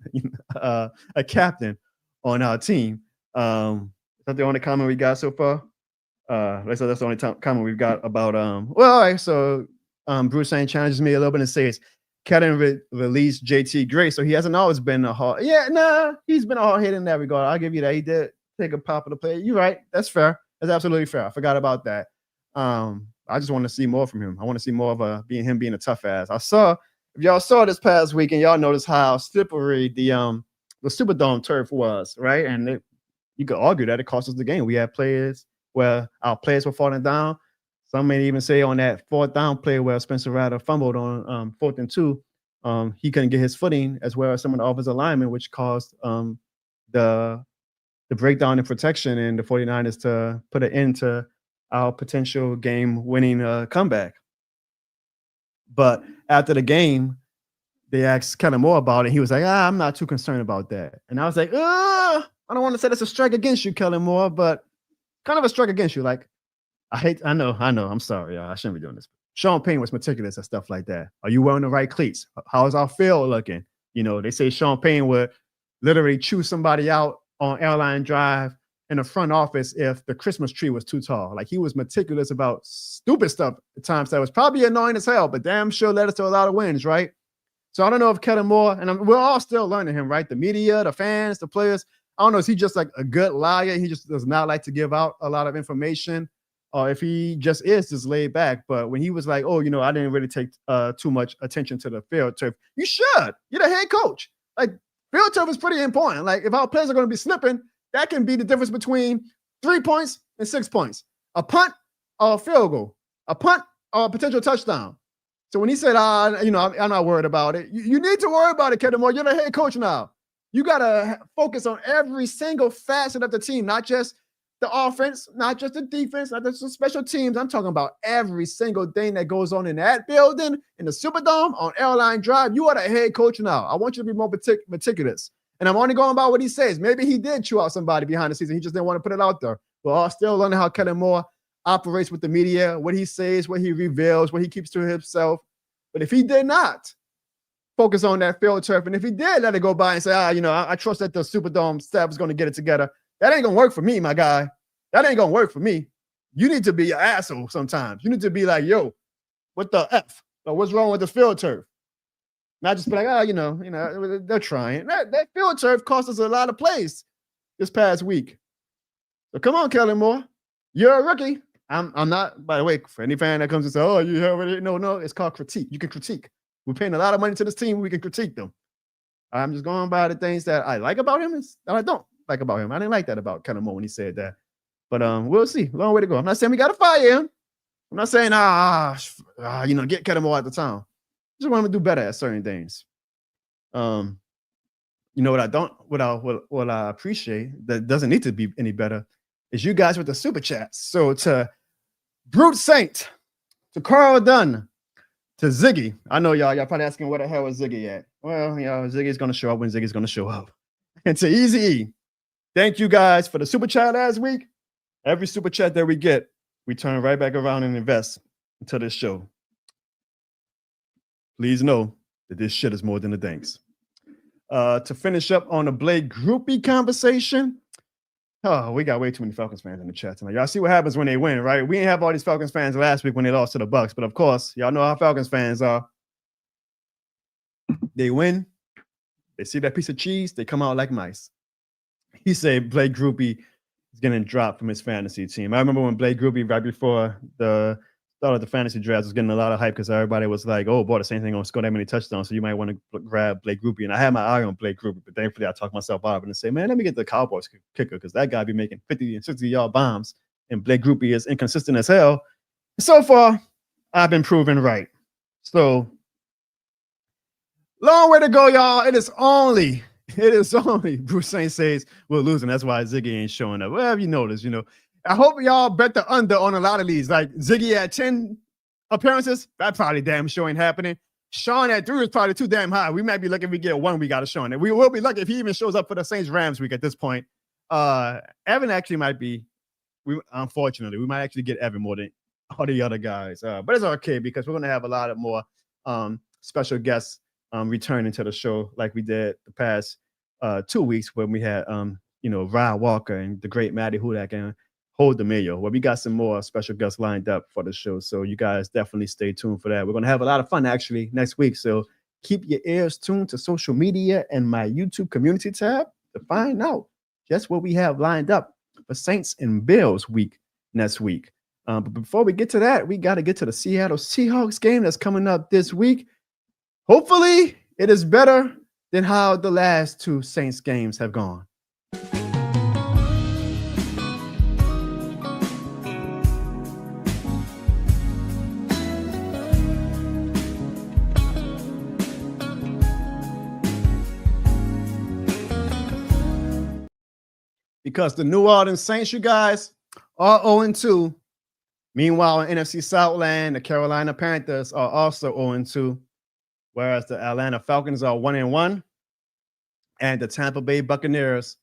a captain on our team. Is that the only comment we got so far? That's the only comment we've got about well, all right, so Bruce Saint challenges me a little bit and says Kellen released JT Gray, so he hasn't always been a hard. Yeah, nah, he's been a hard hit in that regard. I'll give you that. He did take a pop of the play. You're right. That's fair. That's absolutely fair. I forgot about that. I just want to see more from him. I want to see more of him being a tough ass. If y'all saw this past week and y'all noticed how slippery the Superdome turf was, right? And you could argue that it cost us the game. We had players where our players were falling down. Some may even say on that 4th down play where Spencer Rattler fumbled on 4th and 2, he couldn't get his footing, as well as some of the offensive linemen, which caused the breakdown in protection and the 49ers to put an end to our potential game-winning comeback. But after the game, they asked Kellen Moore about it. He was like, I'm not too concerned about that. And I was like, I don't want to say that's a strike against you, Kellen Moore, but kind of a strike against you. Like, I know. I'm sorry. I shouldn't be doing this. Sean Payne was meticulous and stuff like that. Are you wearing the right cleats? How's our field looking? They say Sean Payne would literally chew somebody out on Airline Drive in the front office if the Christmas tree was too tall. Like, he was meticulous about stupid stuff at times that was probably annoying as hell, but damn sure led us to a lot of wins, right? So I don't know if Kellen Moore, and we're all still learning him, right? The media, the fans, the players. I don't know. Is he just like a good liar? He just does not like to give out a lot of information. or if he just is just laid back. But when he was like, oh, I didn't really take too much attention to the field turf, you should. You're the head coach. Like, field turf is pretty important. Like, if our players are going to be slipping, that can be the difference between 3 points and 6 points. A punt or a field goal. A punt or a potential touchdown. So when he said, I'm not worried about it, you need to worry about it, Kevin Moore. You're the head coach now. You got to focus on every single facet of the team, not just the offense, not just the defense, not just the special teams. I'm talking about every single thing that goes on in that building, in the Superdome, on Airline Drive. You are the head coach now. I want you to be more meticulous. And I'm only going by what he says. Maybe he did chew out somebody behind the scenes. He just didn't want to put it out there. We're all still learning how Kellen Moore operates with the media, what he says, what he reveals, what he keeps to himself. But if he did not focus on that field turf, and if he did let it go by and say, I trust that the Superdome staff is going to get it together, that ain't going to work for me, my guy. That ain't going to work for me. You need to be an asshole sometimes. You need to be like, yo, what the F? Or what's wrong with the field turf? Not just be like, they're trying. That field turf cost us a lot of plays this past week. So come on, Kellen Moore. You're a rookie. I'm not, by the way, for any fan that comes and says, oh, you already, no, it's called critique. You can critique. We're paying a lot of money to this team. We can critique them. I'm just going by the things that I like about him and that I don't like about him. I didn't like that about Kellen Moore when he said that. But we'll see. Long way to go. I'm not saying we got to fire him. I'm not saying, get Kellen Moore out the town. Just want him to do better at certain things. What I appreciate that doesn't need to be any better is you guys with the super chats. So to Brute Saint, to Carl Dunn, to Ziggy. I know y'all probably asking where the hell is Ziggy at. Well, Ziggy's going to show up when Ziggy's going to show up. And to Easy E, thank you guys for the super chat last week. Every super chat that we get, we turn right back around and invest into this show. Please know that this shit is more than the thanks. To finish up on the Blake Grupe conversation, we got way too many Falcons fans in the chat tonight. Y'all see what happens when they win, right? We didn't have all these Falcons fans last week when they lost to the Bucs, but of course, y'all know how Falcons fans are. They win, they see that piece of cheese, they come out like mice. He said Blake Grupe is getting dropped from his fantasy team. I remember when Blake Grupe, right before the start of the fantasy draft, was getting a lot of hype because everybody was like, oh, boy, the same thing going to score that many touchdowns, so you might want to grab Blake Grupe. And I had my eye on Blake Grupe, but thankfully I talked myself out of it and say, man, let me get the Cowboys kicker because that guy be making 50 and 60-yard bombs, and Blake Grupe is inconsistent as hell. So far, I've been proven right. So, long way to go, y'all. It is only, Bruce Saint says we're losing. That's why Ziggy ain't showing up. Well, have you noticed, I hope y'all bet the under on a lot of these. Like Ziggy at 10 appearances, that probably damn sure ain't happening. Sean at 3 is probably too damn high. We might be lucky if we get one. We got to Sean. And we will be lucky if he even shows up for the Saints-Rams week at this point. Evan actually might be. Unfortunately, we might actually get Evan more than all the other guys. But it's okay because we're going to have a lot of more special guests returning to the show like we did the past 2 weeks when we had Ryan Walker and the great Matty Hudak and Hold the Mayo. Well, we got some more special guests lined up for the show, so you guys definitely stay tuned for that. We're going to have a lot of fun actually next week, so keep your ears tuned to social media and my YouTube community tab to find out just what we have lined up for Saints and Bills week next week. But before we get to that, we got to get to the Seattle Seahawks game that's coming up this week. Hopefully, it is better than how the last 2 Saints games have gone. Because the New Orleans Saints, you guys, are 0-2. Meanwhile, in NFC South land, the Carolina Panthers are also 0-2, whereas the Atlanta Falcons are 1-1, and the Tampa Bay Buccaneers,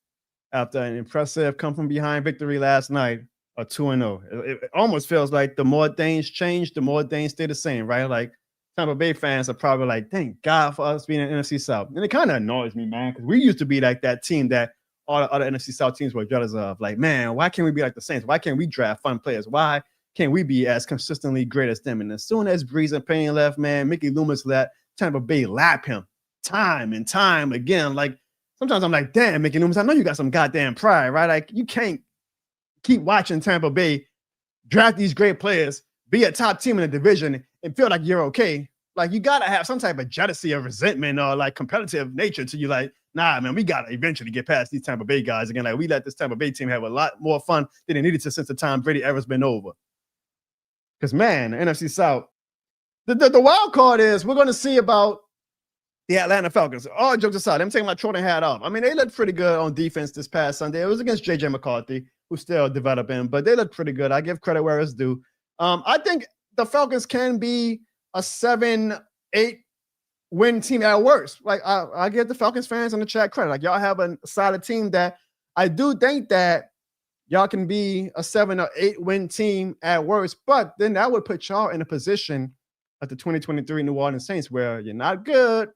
after an impressive come-from-behind victory last night, are 2-0. It almost feels like the more things change, the more things stay the same, right? Like Tampa Bay fans are probably like, thank God for us being in NFC South. And it kind of annoys me, man, because we used to be like that team that all the other NFC South teams were jealous of. Like, man, why can't we be like the Saints? Why can't we draft fun players? Why can't we be as consistently great as them? And as soon as Breeze and Payne left, man, Mickey Loomis let Tampa Bay lap him time and time again. Like, sometimes I'm like, damn, Mickey Loomis, I know you got some goddamn pride, right? Like, you can't keep watching Tampa Bay draft these great players, be a top team in the division, and feel like you're okay. Like, you got to have some type of jealousy or resentment or like competitive nature to you. Like, nah, man, we got to eventually get past these Tampa Bay guys again. Like, we let this Tampa Bay team have a lot more fun than they needed to since the time Brady era's been over. Because, man, the NFC South, the wild card is we're going to see about the Atlanta Falcons. All jokes aside, I'm taking my Jordan hat off. I mean, they looked pretty good on defense this past Sunday. It was against J.J. McCarthy, who's still developing, but they looked pretty good. I give credit where it's due. I think the Falcons can be a 7-8 win team at worst. Like, I give the Falcons fans in the chat credit. Like, y'all have a solid team that I do think that y'all can be a 7 or 8 win team at worst, but then that would put y'all in a position at the 2023 New Orleans Saints where you're not good,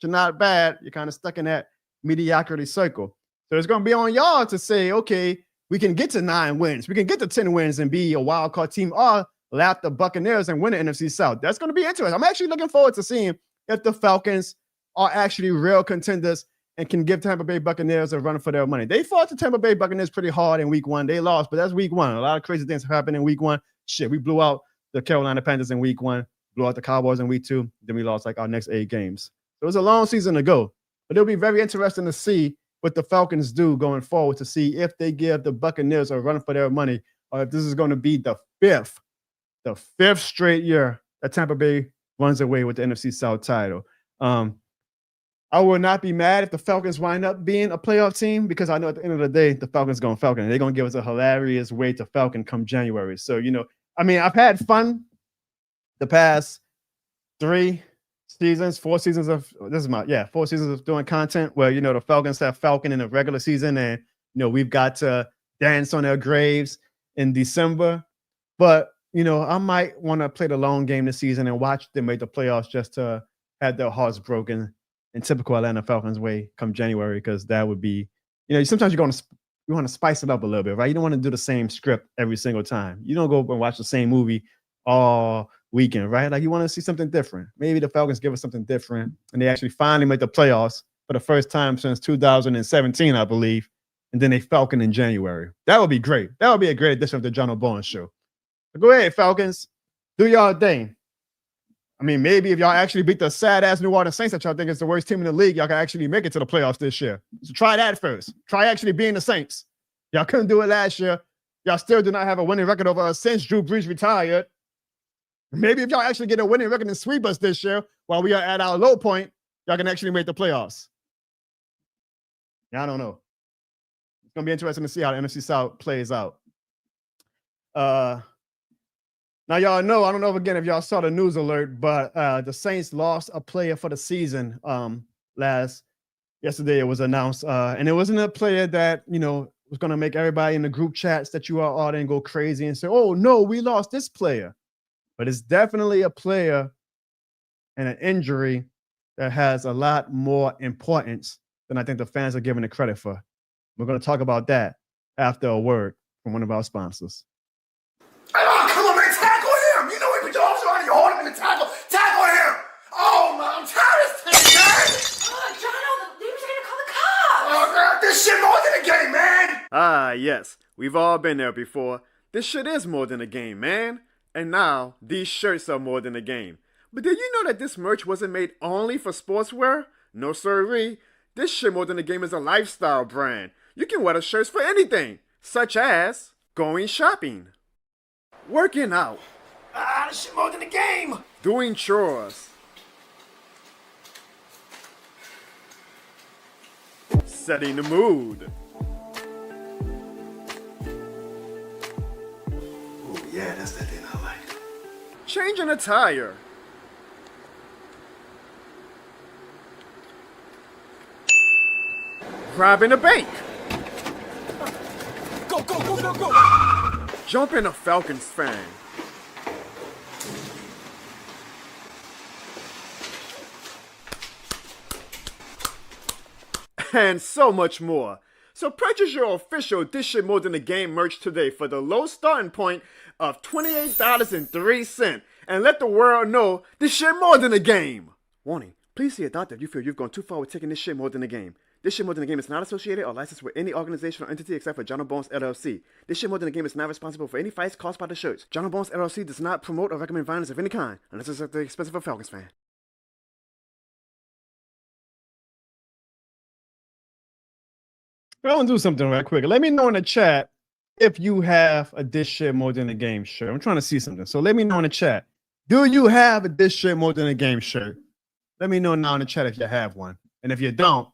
you're not bad, you're kind of stuck in that mediocrity circle. So it's going to be on y'all to say, okay, we can get to 9 wins, we can get to 10 wins and be a wild card team, or lap the Buccaneers and win the NFC South. That's going to be interesting. I'm actually looking forward to seeing if the Falcons are actually real contenders and can give Tampa Bay Buccaneers a run for their money. They fought the Tampa Bay Buccaneers pretty hard in week 1. They lost, but that's week 1. A lot of crazy things happened in week 1. Shit, we blew out the Carolina Panthers in week 1, blew out the Cowboys in week 2. Then we lost like our next 8 games. So it was a long season to go, but it'll be very interesting to see what the Falcons do going forward to see if they give the Buccaneers a run for their money or if this is going to be the fifth straight year that Tampa Bay runs away with the NFC South title. I would not be mad if the Falcons wind up being a playoff team because I know at the end of the day, the Falcons going Falcon. They're going to give us a hilarious way to Falcon come January. So, you know, I mean, I've had fun the past 4 seasons of 4 seasons of doing content where, you know, the Falcons have Falcon in the regular season and, you know, we've got to dance on their graves in December. But, you know, I might want to play the long game this season and watch them make the playoffs just to have their hearts broken in typical Atlanta Falcons way come January, because that would be, you know, sometimes you want to spice it up a little bit, right? You don't want to do the same script every single time. You don't go and watch the same movie all weekend, right? Like, you want to see something different. Maybe the Falcons give us something different and they actually finally make the playoffs for the first time since 2017, I believe. And then they Falcon in January. That would be great. That would be a great addition of the Jono Bowen show. But go ahead, Falcons. Do y'all thing. I mean, maybe if y'all actually beat the sad-ass New Orleans Saints that y'all think is the worst team in the league, y'all can actually make it to the playoffs this year. So try that first. Try actually being the Saints. Y'all couldn't do it last year. Y'all still do not have a winning record over us since Drew Brees retired. Maybe if y'all actually get a winning record and sweep us this year while we are at our low point, y'all can actually make the playoffs. Yeah, I don't know. It's going to be interesting to see how the NFC South plays out. Now, y'all know, I don't know again if y'all saw the news alert, but the Saints lost a player for the season yesterday. It was announced, and it wasn't a player that, you know, was going to make everybody in the group chats that you are all in go crazy and say, oh, no, we lost this player. But it's definitely a player and an injury that has a lot more importance than I think the fans are giving it credit for. We're going to talk about that after a word from one of our sponsors. Come on, man, tackle him! You know we put your arms around you, hold him in the tackle. Tackle him! Oh, man, I'm tired of this thing, man! Jono, they were trying to call the cops! Oh, God, this shit more than a game, man! Ah, yes. We've all been there before. This shit is more than a game, man. And now, these shirts are more than a game. But did you know that this merch wasn't made only for sportswear? No sirree. This shit more than a game is a lifestyle brand. You can wear the shirts for anything, such as going shopping, working out, This shit more than a game! doing chores, setting the mood, Oh, yeah, that's that thing I like. changing a tire, robbing a bank, Go, go, go, go, go! jumping a Falcons fan, and so much more. So purchase your official This Shit More Than a Game merch today for the low starting point of $28.03 and let the world know this shit more than a game. Warning, please see a doctor if you feel you've gone too far with taking this shit more than a game. This Shit More Than a Game is not associated or licensed with any organization or entity except for Jono Bones LLC. This Shit More Than a Game is not responsible for any fights caused by the shirts. Jono Bones LLC does not promote or recommend violence of any kind, unless it's at the expense of a Falcons fan. I want to do something right quick. Let me know in the chat if you have a This Shit More Than a Game shirt. I'm trying to see something. So let me know in the chat. Do you have a This Shit More Than a Game shirt? Let me know now in the chat if you have one. And if you don't,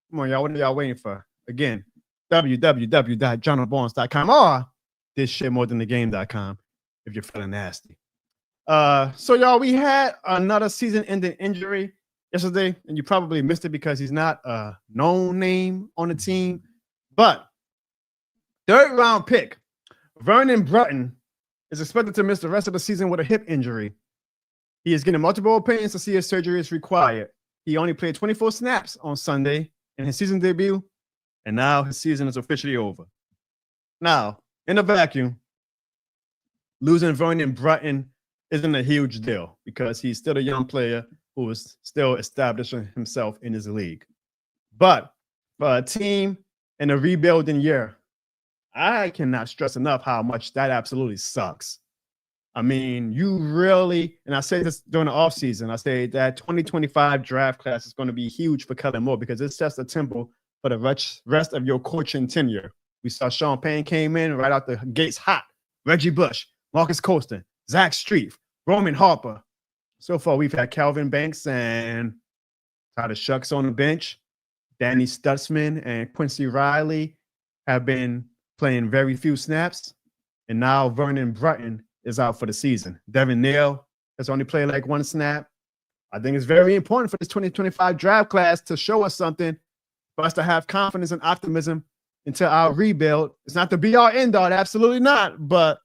come on, y'all. What are y'all waiting for? Again, www.jonobones.com or thisshitmorethanthegame.com if you're feeling nasty. So y'all, we had another season-ending injury yesterday, and you probably missed it because he's not a known name on the team. But third-round pick Vernon Broughton is expected to miss the rest of the season with a hip injury. He is getting multiple opinions to see if surgery is required. He only played 24 snaps on Sunday in his season debut, and now his season is officially over. Now, in a vacuum, losing Vernon Broughton isn't a huge deal because he's still a young player who is still establishing himself in his league. But for a team in a rebuilding year, I cannot stress enough how much that absolutely sucks. I mean, you really, and I say this during the offseason, I say that 2025 draft class is going to be huge for Kellen Moore because it sets the tempo for the rest of your coaching tenure. We saw Sean Payne came in right out the gates hot. Reggie Bush, Marcus Colston, Zach Streif, Roman Harper. So far, we've had Calvin Banks and Tyler Shucks on the bench. Danny Stutzman and Quincy Riley have been playing very few snaps. And now Vernon Broughton is out for the season. Devin Neal has only played like one snap. I think it's very important for this 2025 draft class to show us something, for us to have confidence and optimism into our rebuild. It's not the be-all, end-all, absolutely not, but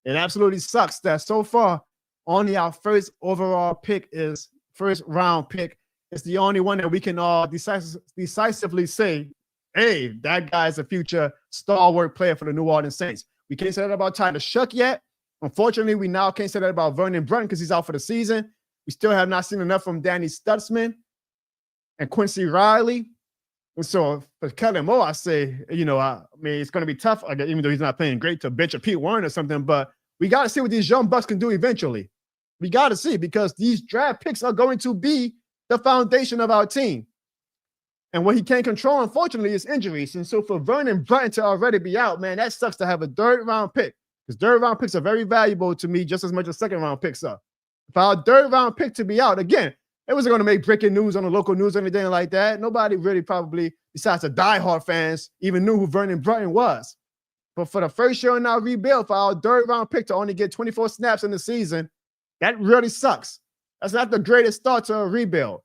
it absolutely sucks that so far only our first round pick is the only one that we can all decisively say, hey, that guy's a future stalwart player for the New Orleans Saints. We can't say that about Tyler Shuck yet. Unfortunately, we now can't say that about Vernon Broughton because he's out for the season. We still have not seen enough from Danny Stutzman and Quincy Riley. And so for Kellen Moore, I say, I mean, it's going to be tough, even though he's not playing great, to bench a Pete Warren or something. But we got to see what these young bucks can do eventually. We got to see because these draft picks are going to be the foundation of our team. And what he can't control, unfortunately, is injuries. And so for Vernon Broughton to already be out, man, that sucks to have a third-round pick. Because third-round picks are very valuable to me just as much as second-round picks are. If our third-round pick to be out, again, it wasn't going to make breaking news on the local news or anything like that. Nobody really probably, besides the diehard fans, even knew who Vernon Broughton was. But for the first year in our rebuild, for our third-round pick to only get 24 snaps in the season, that really sucks. That's not the greatest start to a rebuild.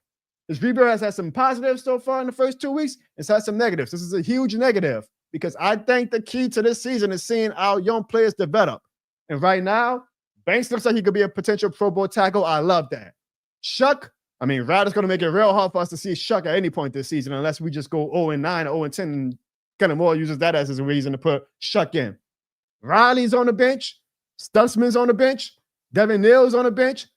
This rebuild has had some positives so far in the first 2 weeks. It's had some negatives. This is a huge negative. Because I think the key to this season is seeing our young players develop. And right now, Banks looks like he could be a potential Pro Bowl tackle. I love that. Shuck, Rattler's going to make it real hard for us to see Shuck at any point this season unless we just go 0-9 or 0-10 and Kellen Moore uses that as his reason to put Shuck in. Riley's on the bench. Stutzman's on the bench. Devin Neal's on the bench.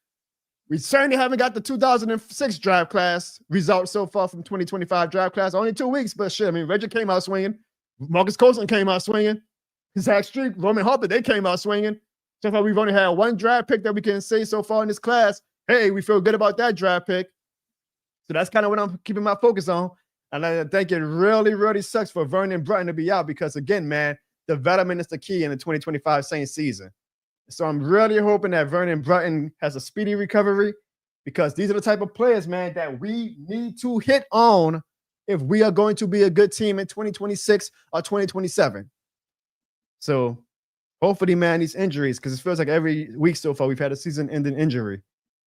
We certainly haven't got the 2006 draft class results so far from 2025 draft class. Only 2 weeks, but shit, Reggie came out swinging. Marcus Colston came out swinging. Zach Streif, Roman Harper, they came out swinging. So far, we've only had one draft pick that we can say so far in this class. Hey, we feel good about that draft pick. So that's kind of what I'm keeping my focus on. And I think it really, really sucks for Vernon Broughton to be out because, again, man, development is the key in the 2025 Saints season. So I'm really hoping that Vernon Broughton has a speedy recovery because these are the type of players, man, that we need to hit on if we are going to be a good team in 2026 or 2027. So hopefully, man, these injuries, because it feels like every week so far we've had a season-ending injury.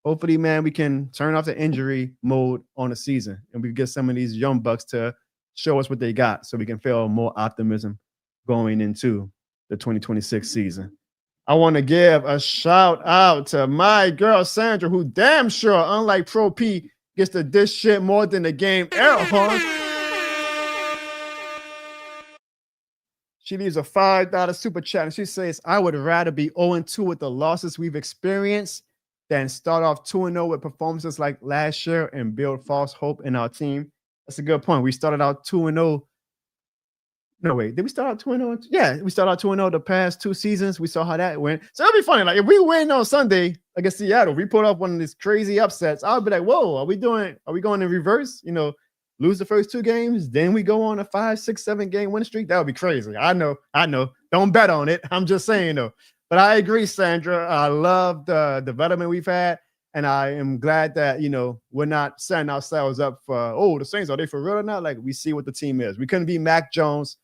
Hopefully, man, we can turn off the injury mode on the season and we can get some of these young bucks to show us what they got so we can feel more optimism going into the 2026 season. I want to give a shout out to my girl, Sandra, who damn sure, unlike Pro P, gets the This Shit More Than the Game air horn. She leaves a $5 super chat and she says, I would rather be 0-2 with the losses we've experienced than start off 2-0 with performances like last year and build false hope in our team. That's a good point. We started out 2-0. No, wait, did we start out 2-0? Yeah, we started out 2-0 the past 2 seasons. We saw how that went. So it'll be funny. Like if we win on Sunday against Seattle, we put up one of these crazy upsets. I'll be like, whoa, are we going in reverse? Lose the first 2 games, then we go on a 5, 6, 7 game win streak. That would be crazy. I know. Don't bet on it. I'm just saying though. But I agree, Sandra. I love the development we've had. And I am glad that, we're not setting ourselves up for, the Saints, are they for real or not? Like we see what the team is. We couldn't be Mac Jones.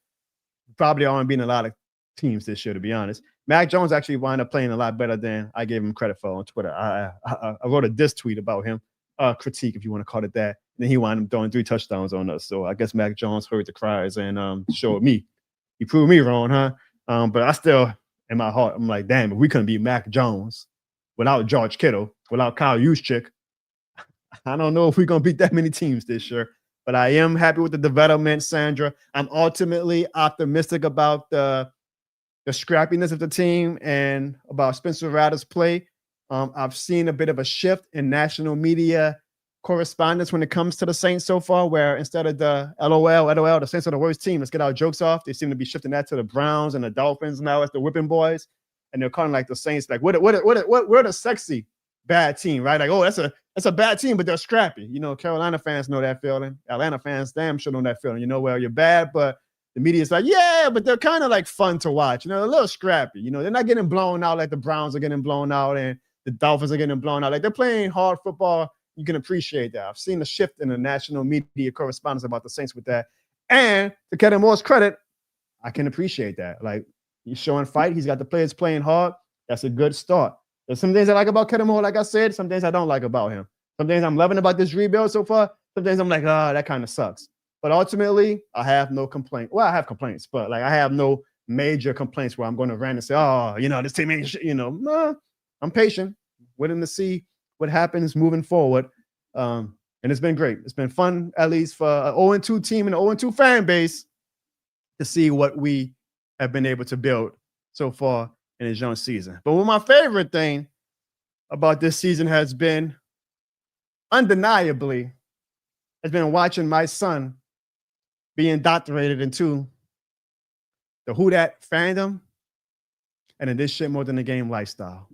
Probably aren't beating a lot of teams this year, to be honest. Mac Jones actually wound up playing a lot better than I gave him credit for on Twitter. I wrote a diss tweet about him, critique if you want to call it that. And then he wound up throwing 3 touchdowns on us. So I guess Mac Jones heard the cries and showed me. He proved me wrong, huh? But I still, in my heart, I'm like, damn, if we couldn't beat Mac Jones without George Kittle, without Kyle Juszczyk, I don't know if we're going to beat that many teams this year. But I am happy with the development, Sandra. I'm ultimately optimistic about the scrappiness of the team and about Spencer Rattler's play. I've seen a bit of a shift in national media correspondence when it comes to the Saints so far, where instead of the LOL, the Saints are the worst team, let's get our jokes off. They seem to be shifting that to the Browns and the Dolphins now as the whipping boys. And they're calling like the Saints, like, we're the sexy bad team, right? Like, oh, that's a bad team, but they're scrappy. Carolina fans know that feeling. Atlanta fans damn sure know that feeling. Well, you're bad, but the media's like, yeah, but they're kind of like fun to watch. A little scrappy. They're not getting blown out like the Browns are getting blown out and the Dolphins are getting blown out. Like they're playing hard football. You can appreciate that. I've seen a shift in the national media correspondence about the Saints with that. And to Kellen Moore's credit, I can appreciate that. Like he's showing fight. He's got the players playing hard. That's a good start. There's some things I like about Kellen Moore, like I said. Some things I don't like about him. Some things I'm loving about this rebuild so far. Some things I'm like, that kind of sucks. But ultimately, I have no complaint. Well, I have complaints, but like I have no major complaints where I'm going to rant and say, this team ain't shit. No, I'm patient, waiting to see what happens moving forward. And it's been great. It's been fun, at least for an 0-2 team and an 0-2 fan base, to see what we have been able to build so far in his young season. But what my favorite thing about this season has been, undeniably, has been watching my son be indoctrinated into the Who Dat fandom and in this shit more than the game lifestyle.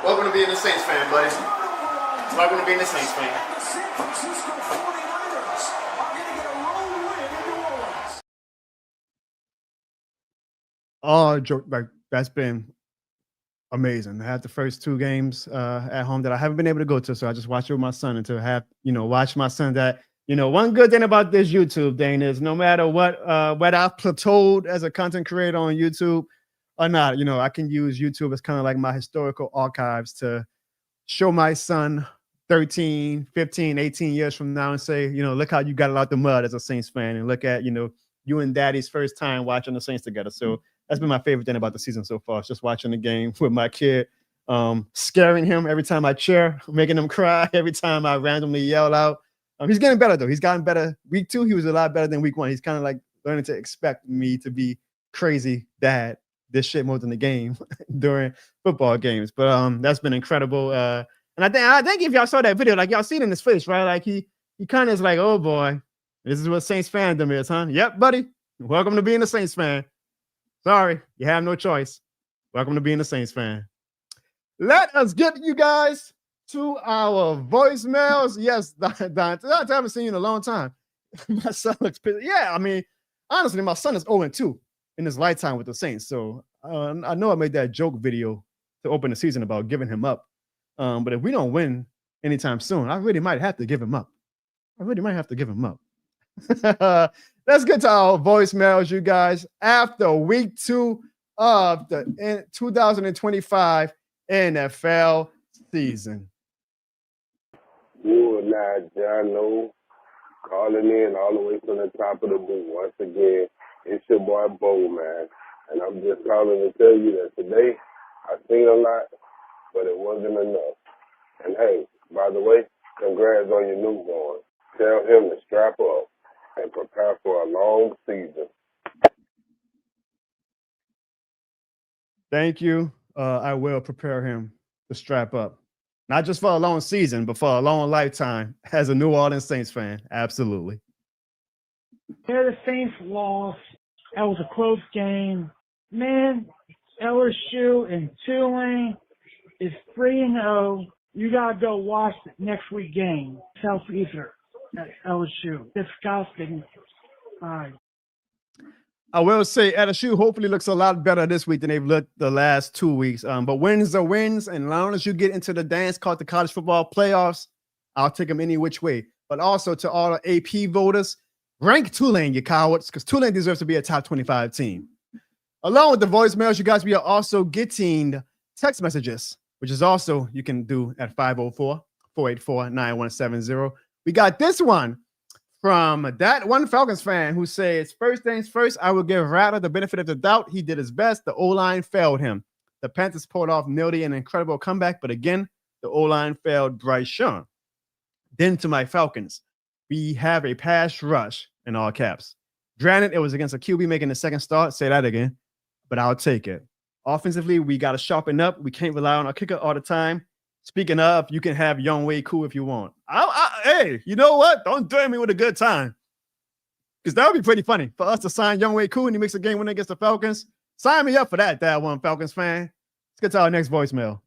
Welcome to being a Saints fan, buddy. Welcome to being a Saints fan. Oh, joke, like that's been amazing. I had the first 2 games at home that I haven't been able to go to, so I just watched it with my son, and to have watch my son. That one good thing about this YouTube thing is no matter what whether I've plateaued as a content creator on YouTube or not, I can use YouTube as kind of like my historical archives to show my son 13, 15, 18 years from now and say, look how you got it out the mud as a Saints fan, and look at you and Daddy's first time watching the Saints together. So that's been my favorite thing about the season so far. It's just watching the game with my kid, scaring him every time I cheer, making him cry every time I randomly yell out. He's getting better, though. He's gotten better. Week 2, he was a lot better than week 1. He's kind of like learning to expect me to be crazy dad, this shit more than the game during football games. But that's been incredible. And I think if y'all saw that video, like y'all see it in his face, right? Like he kind of is like, oh boy, this is what Saints fandom is, huh? Yep, buddy. Welcome to being a Saints fan. Sorry, you have no choice. Welcome to being a Saints fan. Let us get you guys to our voicemails. Yes, Don, I haven't seen you in a long time. My son looks pissed. Yeah, I mean, honestly, my son is 0-2 in his lifetime with the Saints. So I know I made that joke video to open the season about giving him up. But if we don't win anytime soon, I really might have to give him up. Let's get to our voicemails, you guys. After week 2 of the 2025 NFL season. You and I, Jono, calling in all the way from the top of the boot. Once again, it's your boy Bo, man. And I'm just calling to tell you that today I seen a lot, but it wasn't enough. And hey, by the way, congrats on your newborn. Tell him to strap up and prepare for a long season. Thank you. I will prepare him to strap up. Not just for a long season, but for a long lifetime as a New Orleans Saints fan. Absolutely. Yeah, the Saints lost. That was a close game. Man, LSU and Tulane is 3-0. You got to go watch the next week game. Southeastern at LSU. Disgusting. All right. I will say LSU hopefully looks a lot better this week than they've looked the last 2 weeks. But wins are wins, and as long as you get into the dance called the college football playoffs, I'll take them any which way. But also to all the AP voters, rank Tulane, you cowards, because Tulane deserves to be a top 25 team. Along with the voicemails, you guys, we are also getting text messages, which is also you can do at 504-484-9170. We got this one from that one Falcons fan who says, first things first, I will give Rattler the benefit of the doubt. He did his best. The O-line failed him. The Panthers pulled off nearly an incredible comeback, but again, the O-line failed Bryce Young. Then to my Falcons, we have a pass rush in all caps. Granted, it was against a QB making the second start. Say that again, but I'll take it. Offensively, we got to sharpen up. We can't rely on our kicker all the time. Speaking of, you can have Young Way Cool if you want. Hey, you know what? Don't threaten me with a good time. Because that would be pretty funny for us to sign Young Way Cool and he makes a game winner against the Falcons. Sign me up for that one Falcons fan. Let's get to our next voicemail.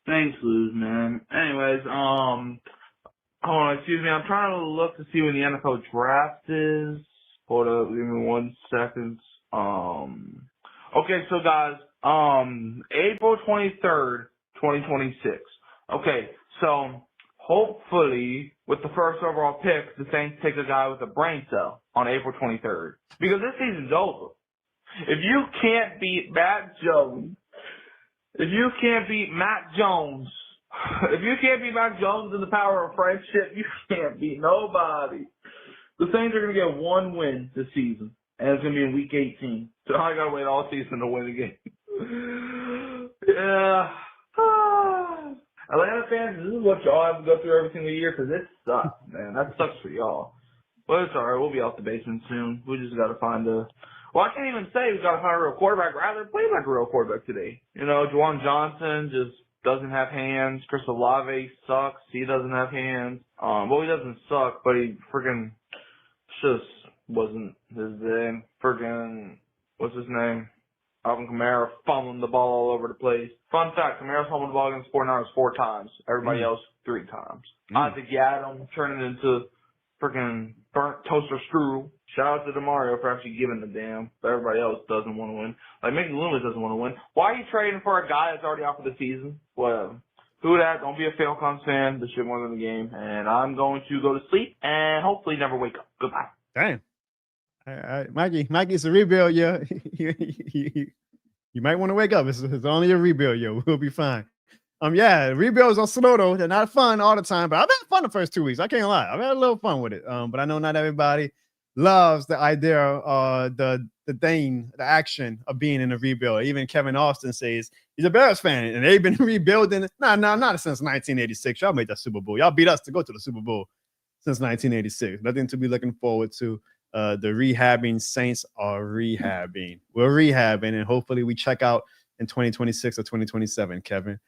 Thanks, lose, man. Anyways, hold on, excuse me. I'm trying to look to see when the NFL draft is. Hold up, give me 1 second. Okay, so guys, April 23rd, 2026. Okay, so hopefully with the first overall pick, the Saints take a guy with a brain cell on April 23rd. Because this season's over. If you can't beat Matt Jones, in the power of friendship, you can't beat nobody. The Saints are going to get one win this season, and it's going to be in Week 18. So I got to wait all season to win the game. Yeah. Atlanta fans, this is what y'all have to go through every single year because it sucks, man. That sucks for y'all. But it's all right. We'll be out the basement soon. We just got to find a – well, I can't even say we got to find a real quarterback. Rather, play like a real quarterback today. You know, Juwan Johnson just doesn't have hands. Chris Olave sucks. He doesn't have hands. Well, he doesn't suck, but he freaking just wasn't his name. Freaking, what's his name? Alvin Kamara fumbling the ball all over the place. Fun fact, Kamara fumbled the ball against 49ers 4 times. Everybody else 3 times. Isaac Yadam turning into freaking burnt toaster strudel. Shout out to DeMario for actually giving a damn. But everybody else doesn't want to win. Like Mickey Loomis doesn't want to win. Why are you trading for a guy that's already out for the season? Whatever. Who that? Don't be a Falcons fan. This shit more than the game. And I'm going to go to sleep and hopefully never wake up. Goodbye. Damn. Mikey, it's a rebuild, yeah. You might want to wake up. It's only a rebuild, yo. We'll be fine. Yeah, rebuilds are slow though. They're not fun all the time, but I've had fun the first 2 weeks. I can't lie. I've had a little fun with it. But I know not everybody loves the idea of the action of being in a rebuild. Even Kevin Austin says he's a Bears fan, and they've been rebuilding. Not since 1986. Y'all made that Super Bowl. Y'all beat us to go to the Super Bowl since 1986. Nothing to be looking forward to. The rehabbing Saints are rehabbing. We're rehabbing, and hopefully we check out in 2026 or 2027, Kevin.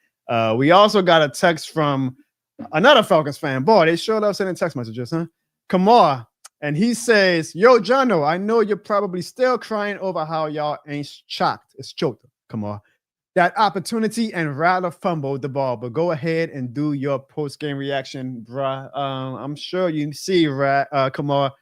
We also got a text from another Falcons fan. Boy, they sure love sending text messages, huh? Kamar. And he says, yo, Jono, I know you're probably still crying over how y'all ain't shocked. It's choked, Kamar. That opportunity and Rattler fumbled the ball, but go ahead and do your post-game reaction, bruh. I'm sure you see, Kamar,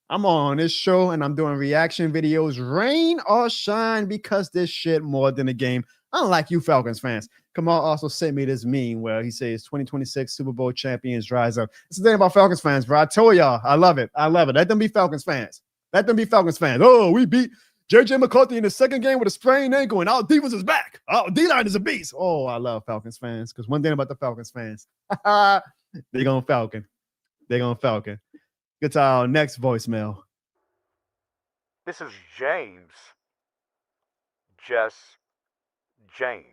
I'm on this show and I'm doing reaction videos, rain or shine, because this shit more than a game. Unlike you Falcons fans. Kamal also sent me this meme where he says 2026 Super Bowl champions rise up. It's the thing about Falcons fans, bro. I told y'all, I love it. Let them be Falcons fans. Oh, we beat J.J. McCarthy in the second game with a sprained ankle, and our defense is back. Our D-line is a beast. Oh, I love Falcons fans, because one thing about the Falcons fans, they're going Falcon. Get to our next voicemail. This is James. Just James.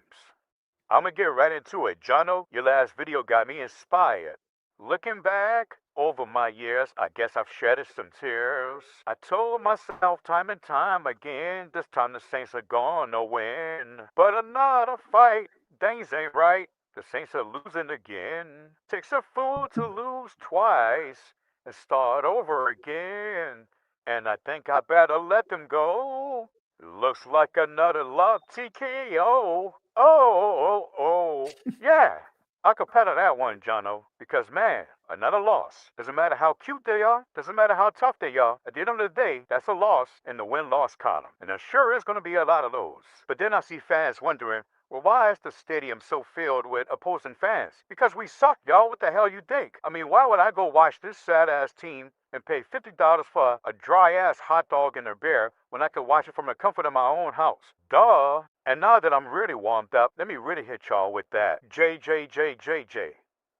I'm going to get right into it. Jono, your last video got me inspired. Looking back Over my years, I guess I've shedded some tears. I told myself time and time again, this time the Saints are gonna win. But another fight, things ain't right. The Saints are losing again. Takes a fool to lose twice and start over again. And I think I better let them go. Looks like another love TKO. Oh. Yeah. I could pedal that one, Jono, because, man, another loss. Doesn't matter how cute they are, doesn't matter how tough they are. At the end of the day, that's a loss in the win-loss column. And there sure is going to be a lot of those. But then I see fans wondering, well, why is the stadium so filled with opposing fans? Because we suck, y'all. What the hell you think? I mean, why would I go watch this sad-ass team and pay $50 for a dry-ass hot dog and a beer when I could watch it from the comfort of my own house? Duh. And now that I'm really warmed up, let me really hit y'all with that JJJJJ.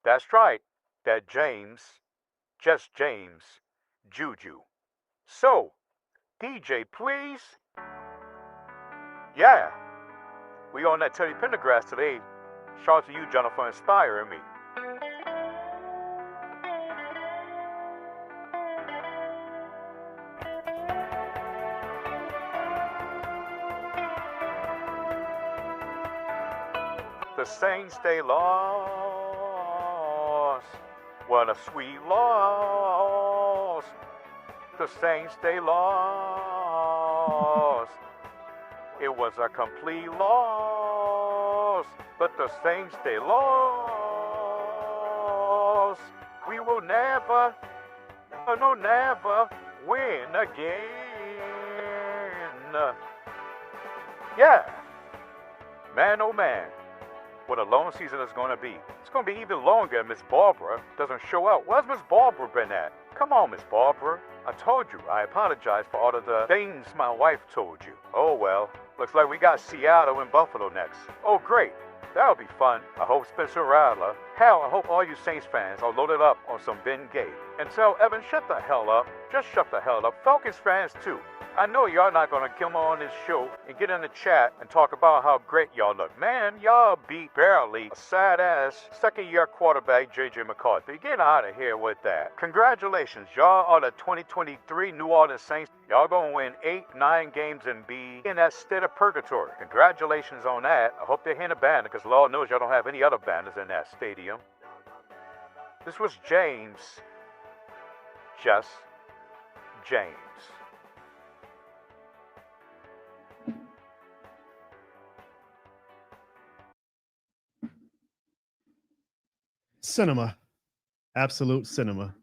That's right. That James, just James, Juju. So, DJ, please. Yeah. We on that Teddy Pendergrass today. Shout out to you, Jonathan, for inspiring me. The Saints, they lost. What a sweet loss. The Saints, they lost. It was a complete loss. But the Saints, they lost. We will never win again. Yeah. Man, oh man. What a long season is going to be. It's going to be even longer if Miss Barbara doesn't show up. Where's Miss Barbara been at? Come on, Miss Barbara. I told you, I apologize for all of the things my wife told you. Oh well, looks like we got Seattle and Buffalo next. Oh great, that'll be fun. I hope Spencer Rattler. Hell, I hope all you Saints fans are loaded up on some Ben Gay. And tell Evan, shut the hell up. Just shut the hell up. Falcons fans too. I know y'all not gonna come on this show and get in the chat and talk about how great y'all look. Man, y'all beat barely a sad-ass second-year quarterback, J.J. McCarthy. Get out of here with that. Congratulations, y'all are the 2023 New Orleans Saints. Y'all gonna win 8-9 games and be in that state of purgatory. Congratulations on that. I hope they're hitting a banner, because Lord knows y'all don't have any other banners in that stadium. This was James. Just James. Cinema. Absolute cinema.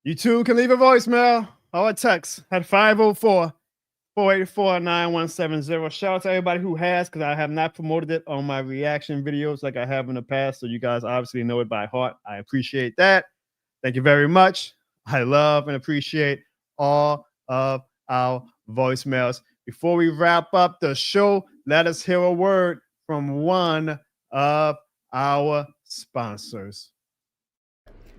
You too can leave a voicemail or a text at 504-484-9170. Shout out to everybody who has, because I have not promoted it on my reaction videos like I have in the past. So you guys obviously know it by heart. I appreciate that. Thank you very much. I love and appreciate all of our voicemails. Before we wrap up the show, let us hear a word from one of our sponsors.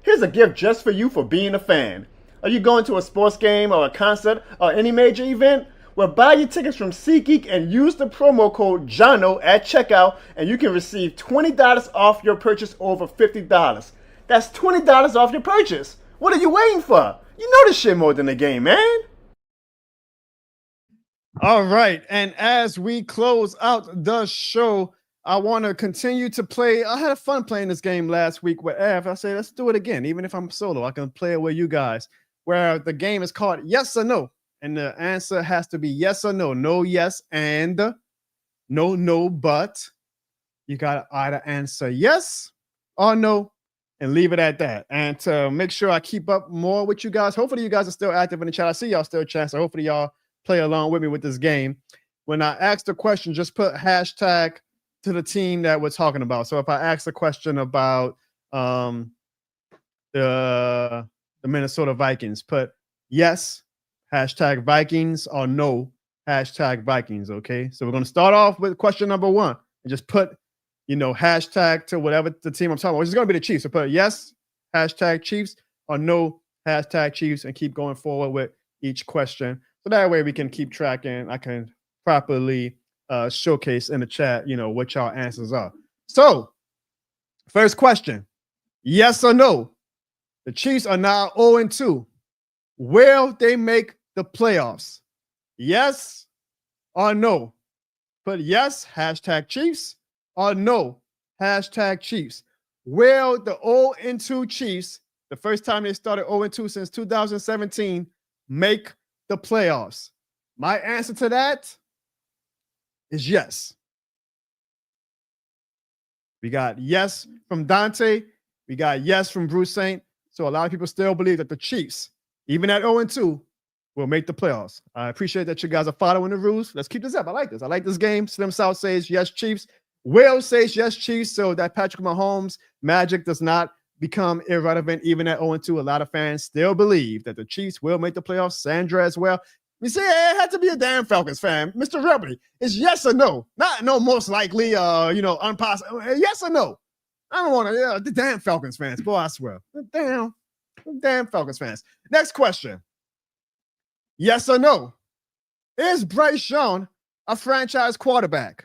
Here's a gift just for you for being a fan. Are you going to a sports game or a concert or any major event? Well, buy your tickets from SeatGeek and use the promo code JONO at checkout, and you can receive $20 off your purchase over $50. That's $20 off your purchase. What are you waiting for? You know this shit more than a game, man. All right, and as we close out the show, I want to continue to play. I had fun playing this game last week with Ev. I say, let's do it again. Even if I'm solo, I can play it with you guys, where the game is called Yes or No. And the answer has to be yes or no. No, yes, and no, but. You got to either answer yes or no and leave it at that. And to make sure I keep up more with you guys, hopefully you guys are still active in the chat. I see y'all still chat, so hopefully y'all play along with me with this game. When I ask the question, just put hashtag to the team that we're talking about. So if I ask a question about the Minnesota Vikings, put yes, hashtag Vikings, or no, hashtag Vikings, okay? So we're going to start off with question number one and just put, hashtag to whatever the team I'm talking about, which is going to be the Chiefs. So put yes, hashtag Chiefs, or no, hashtag Chiefs, and keep going forward with each question. So that way we can keep tracking. I can properly showcase in the chat, what y'all answers are. So, first question, yes or no? The Chiefs are now 0-2. Will they make the playoffs? Yes or no? Put yes, hashtag Chiefs, or no, hashtag Chiefs. Will the 0-2 Chiefs, the first time they started 0-2 since 2017, make the playoffs? My answer to that is yes. We got yes from Dante. We got yes from Bruce Saint. So a lot of people still believe that the Chiefs, even at 0-2, will make the playoffs. I appreciate that you guys are following the rules. Let's keep this up. I like this. I like this game. Slim South says yes, Chiefs. Will says yes, Chiefs. So that Patrick Mahomes magic does not become irrelevant even at 0-2. A lot of fans still believe that the Chiefs will make the playoffs. Sandra as well. You see, it had to be a damn Falcons fan. Mr. Rebel, it's yes or no. Not no most likely, impossible. Yes or no. I don't want to, the damn Falcons fans. Boy, I swear. Damn Falcons fans. Next question. Yes or no? Is Bryce Young a franchise quarterback?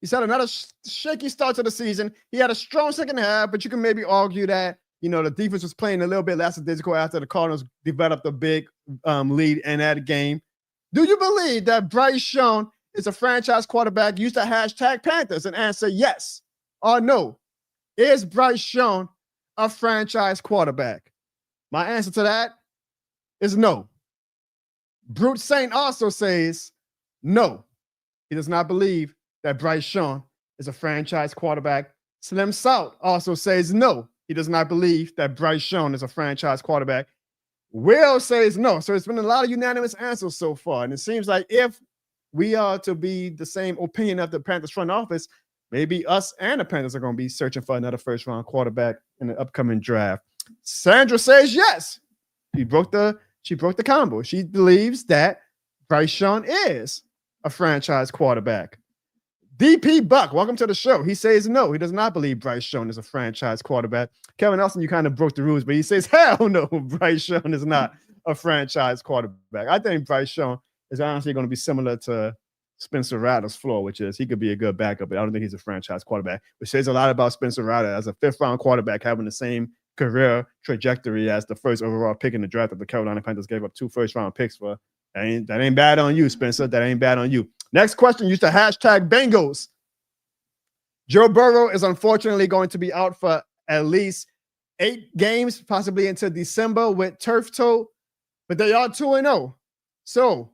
He's had another shaky start to the season. He had a strong second half, but you can maybe argue that, the defense was playing a little bit less physical after the Cardinals developed a big lead in that game. Do you believe that Bryce Young is a franchise quarterback? Use the hashtag Panthers and answer yes or no. Is Bryce Young a franchise quarterback? My answer to that is no. Brute Saint also says no. He does not believe that Bryce Young is a franchise quarterback. Slim South also says no. He does not believe that Bryce Young is a franchise quarterback. Will says no. So it's been a lot of unanimous answers so far. And it seems like if we are to be the same opinion of the Panthers front office, maybe us and the Panthers are going to be searching for another first-round quarterback in the upcoming draft. Sandra says yes. She broke the combo. She believes that Bryce Young is a franchise quarterback. DP Buck, welcome to the show. He says no. He does not believe Bryce Young is a franchise quarterback. Kevin Nelson, you kind of broke the rules, but he says, hell no, Bryce Young is not a franchise quarterback. I think Bryce Young is honestly going to be similar to Spencer Rattler's floor, which is he could be a good backup, but I don't think he's a franchise quarterback, which says a lot about Spencer Rattler as a fifth-round quarterback having the same career trajectory as the first overall pick in the draft that the Carolina Panthers gave up 2 first-round picks for. That ain't bad on you, Spencer. That ain't bad on you. Next question, use the hashtag Bengals. Joe Burrow is unfortunately going to be out for at least 8 games, possibly into December with turf toe, but they are 2-0. So,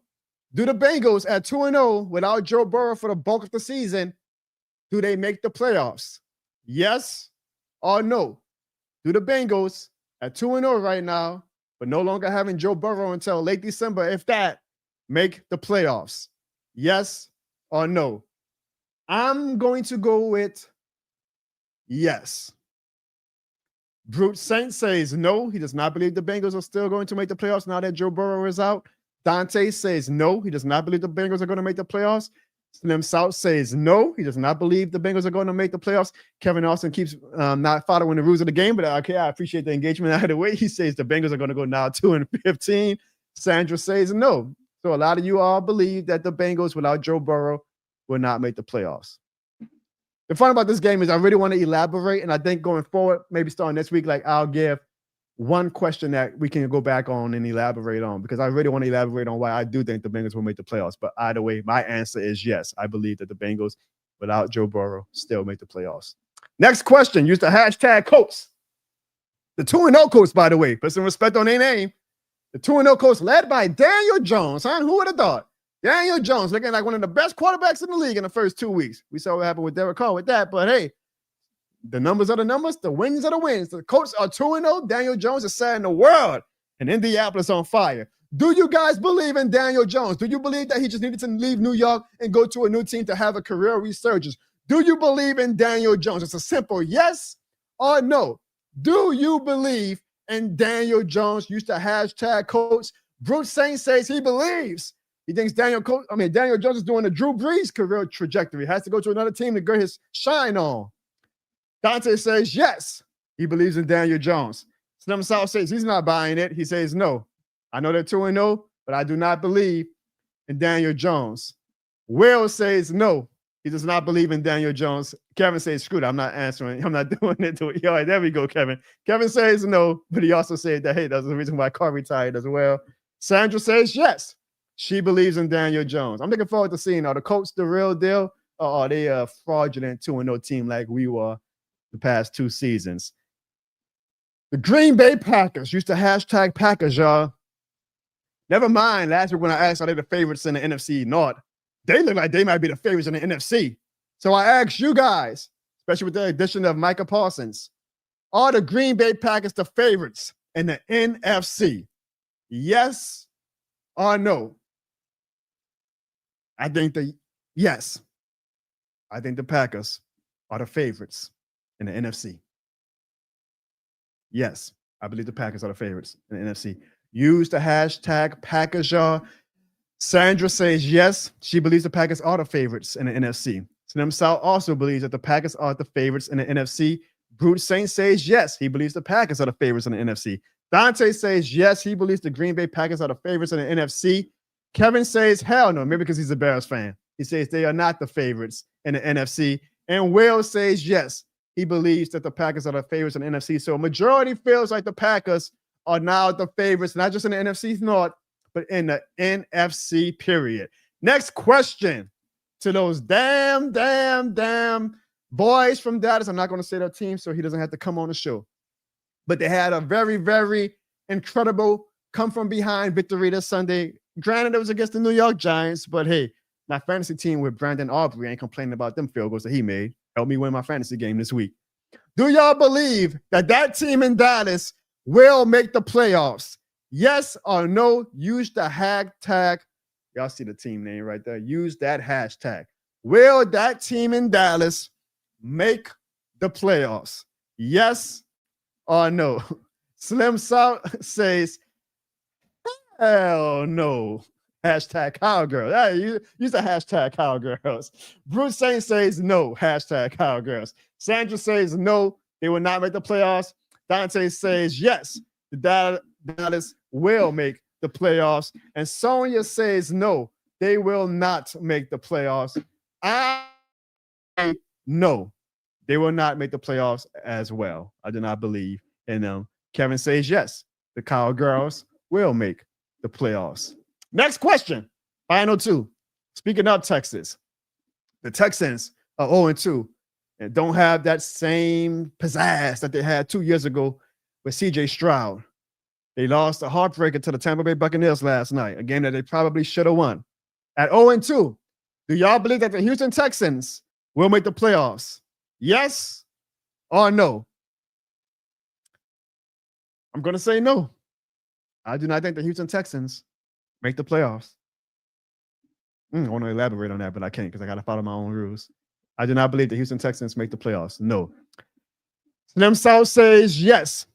do the Bengals at 2-0 without Joe Burrow for the bulk of the season, do they make the playoffs? Yes or no? Do the Bengals at 2-0 right now, but no longer having Joe Burrow until late December, if that, make the playoffs? Yes or no? I'm going to go with yes. Brute Saint says no. He does not believe the Bengals are still going to make the playoffs now that Joe Burrow is out. Dante says no. He does not believe the Bengals are going to make the playoffs. Slim South says no. He does not believe the Bengals are going to make the playoffs. Kevin Austin keeps not following the rules of the game, but okay, I appreciate the engagement either way. He says the Bengals are going to go now 2-15. Sandra says no. So a lot of you all believe that the Bengals without Joe Burrow will not make the playoffs. The fun about this game is I really want to elaborate, and I think going forward, maybe starting next week, I'll give one question that we can go back on and elaborate on, because I really want to elaborate on why I do think the Bengals will make the playoffs. But either way, my answer is yes. I believe that the Bengals, without Joe Burrow, still make the playoffs. Next question, use the hashtag Colts. The 2-0 Colts, by the way, put some respect on their name. The 2-0 Colts led by Daniel Jones. Huh? Who would have thought? Daniel Jones looking like one of the best quarterbacks in the league in the first 2 weeks. We saw what happened with Derek Carr with that, but hey, the numbers are the numbers, the wins are the wins. The Colts are 2-0. Daniel Jones is setting the world, and Indianapolis on fire. Do you guys believe in Daniel Jones? Do you believe that he just needed to leave New York and go to a new team to have a career resurgence? Do you believe in Daniel Jones? It's a simple yes or no. Do you believe in Daniel Jones? Use the hashtag Colts. Bruce Saint says he believes. He thinks Daniel Jones is doing the Drew Brees career trajectory. Has to go to another team to get his shine on. Dante says yes. He believes in Daniel Jones. Slim South says he's not buying it. He says no. I know they're 2-0, but I do not believe in Daniel Jones. Will says no. He does not believe in Daniel Jones. Kevin says, screw that. I'm not answering. I'm not doing it to it. All right, there we go, Kevin. Kevin says no, but he also said that, hey, that's the reason why Carr retired as well. Sandra says yes. She believes in Daniel Jones. I'm looking forward to seeing, are the Colts the real deal? Or are they a fraudulent 2-0 team like we were the past 2 seasons? The Green Bay Packers used to hashtag Packers, y'all. Never mind last week when I asked, are they the favorites in the NFC North? They look like they might be the favorites in the NFC. So I asked you guys, especially with the addition of Micah Parsons, are the Green Bay Packers the favorites in the NFC? Yes or no? I think yes. I think the Packers are the favorites in the NFC. Yes, I believe the Packers are the favorites in the NFC. Use the hashtag Packers, y'all. Sandra says yes. She believes the Packers are the favorites in the NFC. Slim South also believes that the Packers are the favorites in the NFC. Brute Saint says yes. He believes the Packers are the favorites in the NFC. Dante says yes. He believes the Green Bay Packers are the favorites in the NFC. Kevin says hell no, maybe because he's a Bears fan. He says they are not the favorites in the NFC. And Will says yes. He believes that the Packers are the favorites in the NFC. So a majority feels like the Packers are now the favorites, not just in the NFC North, but in the NFC period. Next question to those damn boys from Dallas. I'm not going to say their team so he doesn't have to come on the show. But they had a very, very incredible come from behind victory this Sunday. Granted, it was against the New York Giants, but hey, my fantasy team with Brandon Aubrey ain't complaining about them field goals that he made. Help me win my fantasy game this week. Do y'all believe that team in Dallas will make the playoffs? Yes or no? Use the hashtag. Y'all see the team name right there. Use that hashtag. Will that team in Dallas make the playoffs? Yes or no? Slim South says, hell no. Hashtag cowgirls. Hey, use the hashtag cowgirls. Bruce Saint says no. Hashtag cowgirls. Sandra says no. They will not make the playoffs. Dante says yes. The Dallas will make the playoffs. And Sonia says no. They will not make the playoffs. No. They will not make the playoffs as well. I do not believe in them. Kevin says yes. The cowgirls will make the playoffs. Next question, final 2. Speaking of Texas, the Texans are 0-2 and don't have that same pizzazz that they had 2 years ago with C.J. Stroud. They lost a heartbreaker to the Tampa Bay Buccaneers last night, a game that they probably should have won. At 0-2, do y'all believe that the Houston Texans will make the playoffs? Yes or no? I'm going to say no. I do not think the Houston Texans make the playoffs. I want to elaborate on that, but I can't because I got to follow my own rules. I do not believe the Houston Texans make the playoffs. No. Slim South says yes.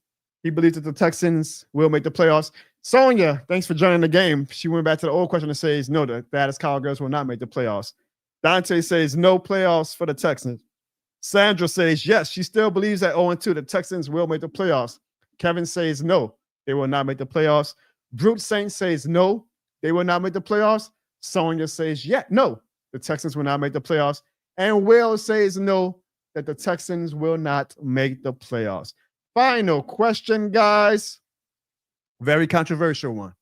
He believes that the Texans will make the playoffs. Sonia, thanks for joining the game. She went back to the old question and says no, the Dallas Cowgirls will not make the playoffs. Dante says no playoffs for the Texans. Sandra says yes. She still believes that 0-2, the Texans will make the playoffs. Kevin says no, they will not make the playoffs. Brute Saint says no, they will not make the playoffs. Sonia says no, the Texans will not make the playoffs. And Will says no, that the Texans will not make the playoffs. Final question, guys. Very controversial one.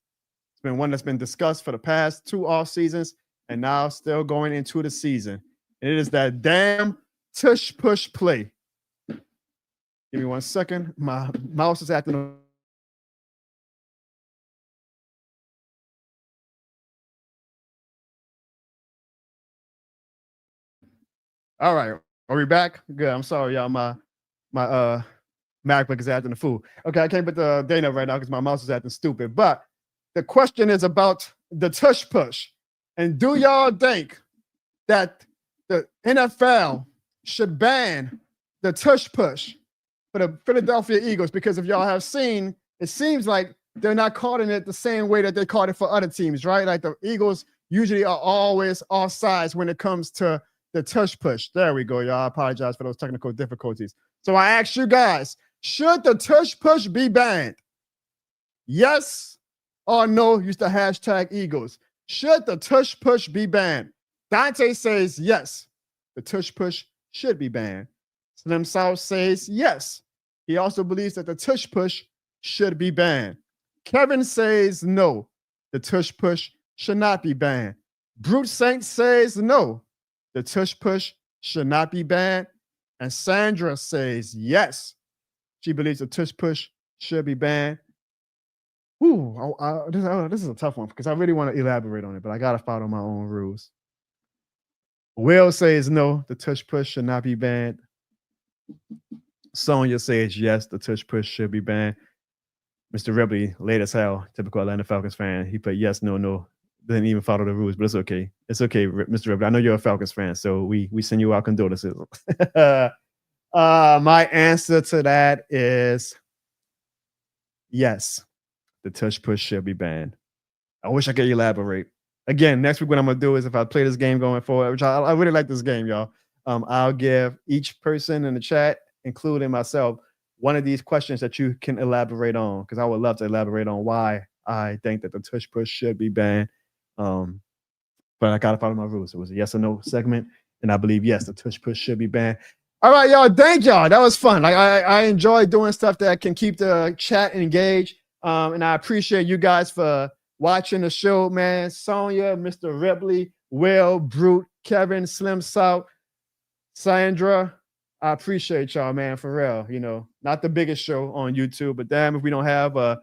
It's been one that's been discussed for the past 2 off seasons and now still going into the season. And it is that damn tush push play. Give me 1 second. My mouse is acting. All right. Are we back? Good. I'm sorry, y'all. My MacBook is acting a fool. Okay, I can't put the data right now because my mouse is acting stupid. But the question is about the tush push. And do y'all think that the NFL should ban the tush push for the Philadelphia Eagles? Because if y'all have seen, it seems like they're not calling it the same way that they called it for other teams, right? Like the Eagles usually are always offsides when it comes to the tush push. There we go, y'all. I apologize for those technical difficulties. So I asked you guys, should the tush push be banned? Yes or no? Use the hashtag Eagles. Should the tush push be banned? Dante says yes. the tush push should be banned. Slim South says yes. He also believes that the tush push should be banned. Kevin says no. The tush push should not be banned. Brute Saint says no. The tush push should not be banned. And Sandra says yes. She believes the tush push should be banned. Ooh, this is a tough one because I really want to elaborate on it, but I got to follow my own rules. Will says no, the tush push should not be banned. Sonia says yes, the tush push should be banned. Mr. Ripley, late as hell, typical Atlanta Falcons fan. He put yes, no, no. Didn't even follow the rules, but it's okay. It's okay, Mr. Ripley. I know you're a Falcons fan, so we send you our condolences. My answer to that is yes, the tush push should be banned. I wish I could elaborate. Again, next week what I'm going to do is if I play this game going forward, which I really like this game, y'all, I'll give each person in the chat, including myself, one of these questions that you can elaborate on, because I would love to elaborate on why I think that the tush push should be banned. But I got to follow my rules. It was a yes or no segment, and I believe, yes, the tush push should be banned. All right, y'all, thank y'all. That was fun. I enjoy doing stuff that can keep the chat engaged, and I appreciate you guys for watching the show, man. Sonia, Mr. Ripley, Will, Brute, Kevin, Slim South, Sandra. I appreciate y'all, man, for real. You know, not the biggest show on YouTube, but damn if we don't have a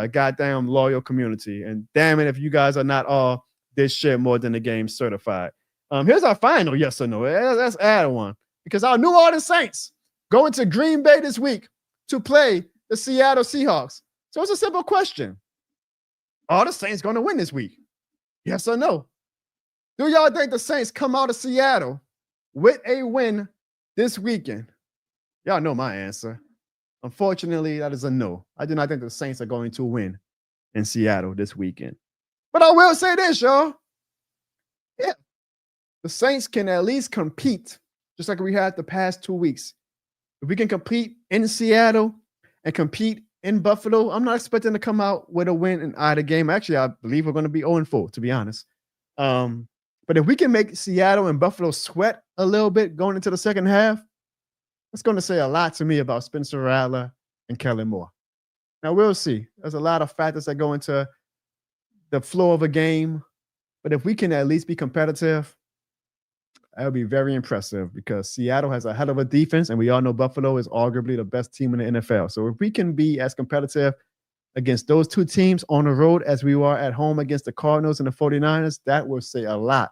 goddamn loyal community. And damn it if you guys are not all this shit more than the game certified. Here's our final yes or no. Let's add one. Because our New Orleans Saints going to Green Bay this week to play the Seattle Seahawks. So it's a simple question. Are the Saints going to win this week? Yes or no? Do y'all think the Saints come out of Seattle with a win this weekend? Y'all know my answer. Unfortunately, that is a no. I do not think the Saints are going to win in Seattle this weekend. But I will say this, y'all. Yeah, the Saints can at least compete, just like we had the past 2 weeks. If we can compete in Seattle and compete in Buffalo, I'm not expecting to come out with a win in either game. Actually, I believe we're going to be 0-4, to be honest. But if we can make Seattle and Buffalo sweat a little bit going into the second half, that's going to say a lot to me about Spencer Rattler and Kellen Moore. Now, we'll see. There's a lot of factors that go into the flow of a game. But if we can at least be competitive, that would be very impressive because Seattle has a hell of a defense, and we all know Buffalo is arguably the best team in the NFL. So if we can be as competitive against those two teams on the road as we are at home against the Cardinals and the 49ers, that will say a lot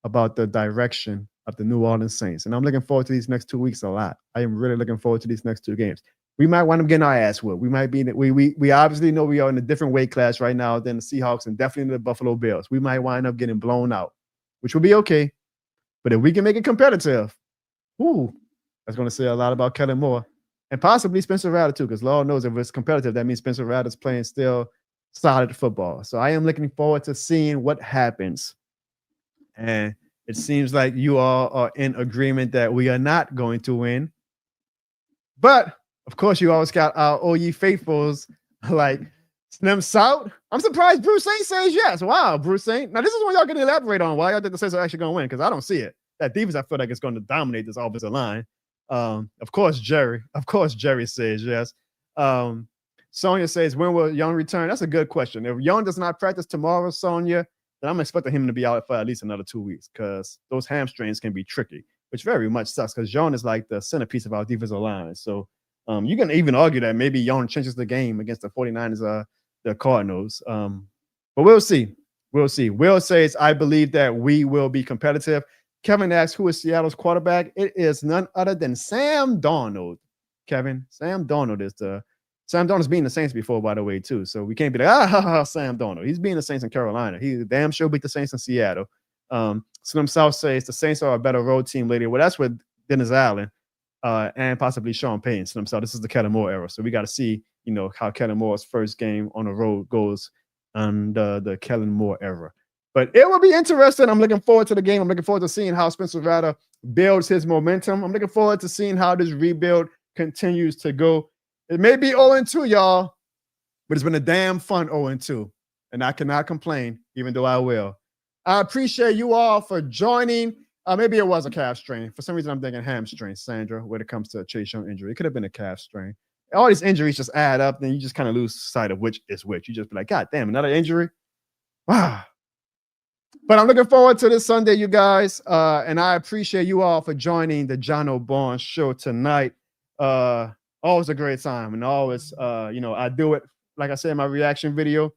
about the direction of the New Orleans Saints. And I'm looking forward to these next 2 weeks a lot. I am really looking forward to these next two games. We might wind up getting our ass whooped. We might be we obviously know we are in a different weight class right now than the Seahawks and definitely the Buffalo Bills. We might wind up getting blown out, which will be okay. But if we can make it competitive, that's going to say a lot about Kellen Moore and possibly Spencer Rattler too, because Lord knows if it's competitive, that means Spencer Rattler's playing still solid football. So I am looking forward to seeing what happens. And it seems like you all are in agreement that we are not going to win. But, of course, you always got our OE faithfuls like Slim South. I'm surprised Bruce Saint says yes. Wow, Bruce Saint. Now, this is what y'all can elaborate on why y'all think the Saints are actually going to win, because I don't see it. That defense, I feel like it's going to dominate this offensive line. Of course, Jerry says yes. Sonia says, when will Young return? That's a good question. If Young does not practice tomorrow, Sonia, then I'm expecting him to be out for at least another 2 weeks because those hamstrings can be tricky, which very much sucks because Young is like the centerpiece of our defensive line. So you can even argue that maybe Young changes the game against the 49ers, the Cardinals. But we'll see. We'll see. Will says, I believe that we will be competitive. Kevin asks, who is Seattle's quarterback? It is none other than Sam Darnold. Kevin, Sam Darnold is Sam Darnold's beaten the Saints before, by the way, too. So we can't be like, Sam Darnold. He's beating the Saints in Carolina. He damn sure beat the Saints in Seattle. Slim South says the Saints are a better road team later. Well, that's with Dennis Allen and possibly Sean Payton. Slim South, this is the Kellen Moore era. So we got to see, how Kellen Moore's first game on the road goes under the Kellen Moore era. But it will be interesting. I'm looking forward to the game. I'm looking forward to seeing how Spencer Rattler builds his momentum. I'm looking forward to seeing how this rebuild continues to go. It may be 0-2, y'all, but it's been a damn fun 0-2, and I cannot complain, even though I will. I appreciate you all for joining. Maybe it was a calf strain. For some reason, I'm thinking hamstring, Sandra, when it comes to a Chase Young injury. It could have been a calf strain. All these injuries just add up, then you just kind of lose sight of which is which. You just be like, God damn, another injury? Wow. But I'm looking forward to this Sunday, you guys. And I appreciate you all for joining the Jono Barnes show tonight. Always a great time. And always, I do it, like I said in my reaction video,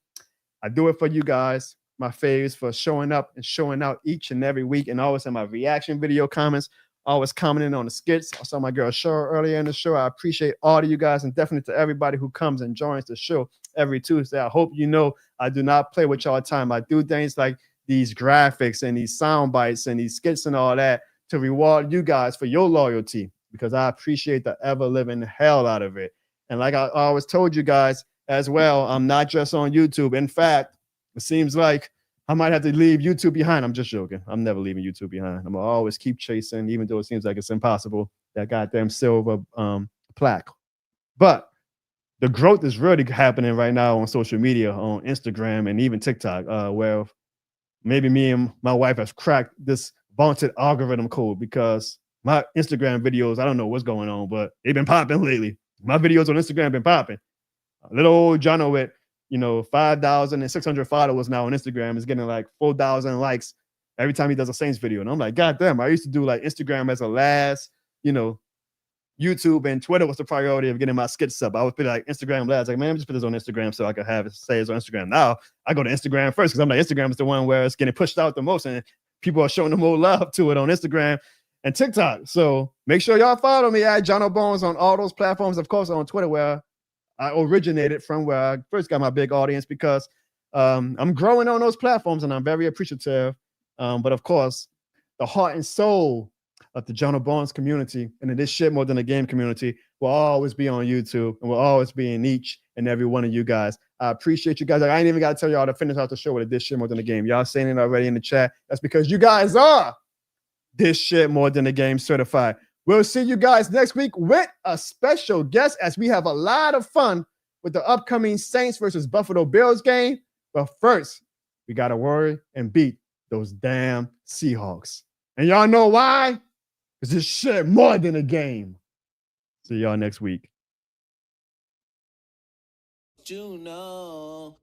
I do it for you guys, my faves, for showing up and showing out each and every week. And always in my reaction video comments, always commenting on the skits. I saw my girl Cheryl earlier in the show. I appreciate all of you guys, and definitely to everybody who comes and joins the show every Tuesday. I hope you know I do not play with y'all time. I do things like these graphics and these sound bites and these skits and all that to reward you guys for your loyalty, because I appreciate the ever-living hell out of it. And like I always told you guys as well, I'm not just on YouTube. In fact, it seems like I might have to leave YouTube behind. I'm just joking. I'm never leaving YouTube behind. I'm going to always keep chasing, even though it seems like it's impossible, that goddamn silver plaque. But the growth is really happening right now on social media, on Instagram and even TikTok, where maybe me and my wife have cracked this vaunted algorithm code, because my Instagram videos, I don't know what's going on, but they've been popping lately. My videos on Instagram have been popping. Little old Jono with 5,600 followers now on Instagram is getting like 4,000 likes every time he does a Saints video. And I'm like, God damn, I used to do like Instagram as a last, YouTube and Twitter was the priority of getting my skits up. I would be like Instagram last, like, man, just put this on Instagram so I could have it say it's on Instagram. Now I go to Instagram first, because I'm like, Instagram is the one where it's getting pushed out the most and people are showing the more love to it on Instagram and TikTok. So make sure y'all follow me at Jono Bones on all those platforms. Of course, on Twitter, where I originated from, where I first got my big audience, because I'm growing on those platforms and I'm very appreciative. But of course, the heart and soul of the Jono Barnes community and in this shit more than a game community will always be on YouTube, and will always be in each and every one of you guys. I appreciate you guys. I ain't even got to tell y'all to finish out the show with this shit more than a game. Y'all saying it already in the chat. That's because you guys are this shit more than a game certified. We'll see you guys next week with a special guest, as we have a lot of fun with the upcoming Saints versus Buffalo Bills game. But first, we got to worry and beat those damn Seahawks. And y'all know why? Because this shit more than a game. See y'all next week. Juno.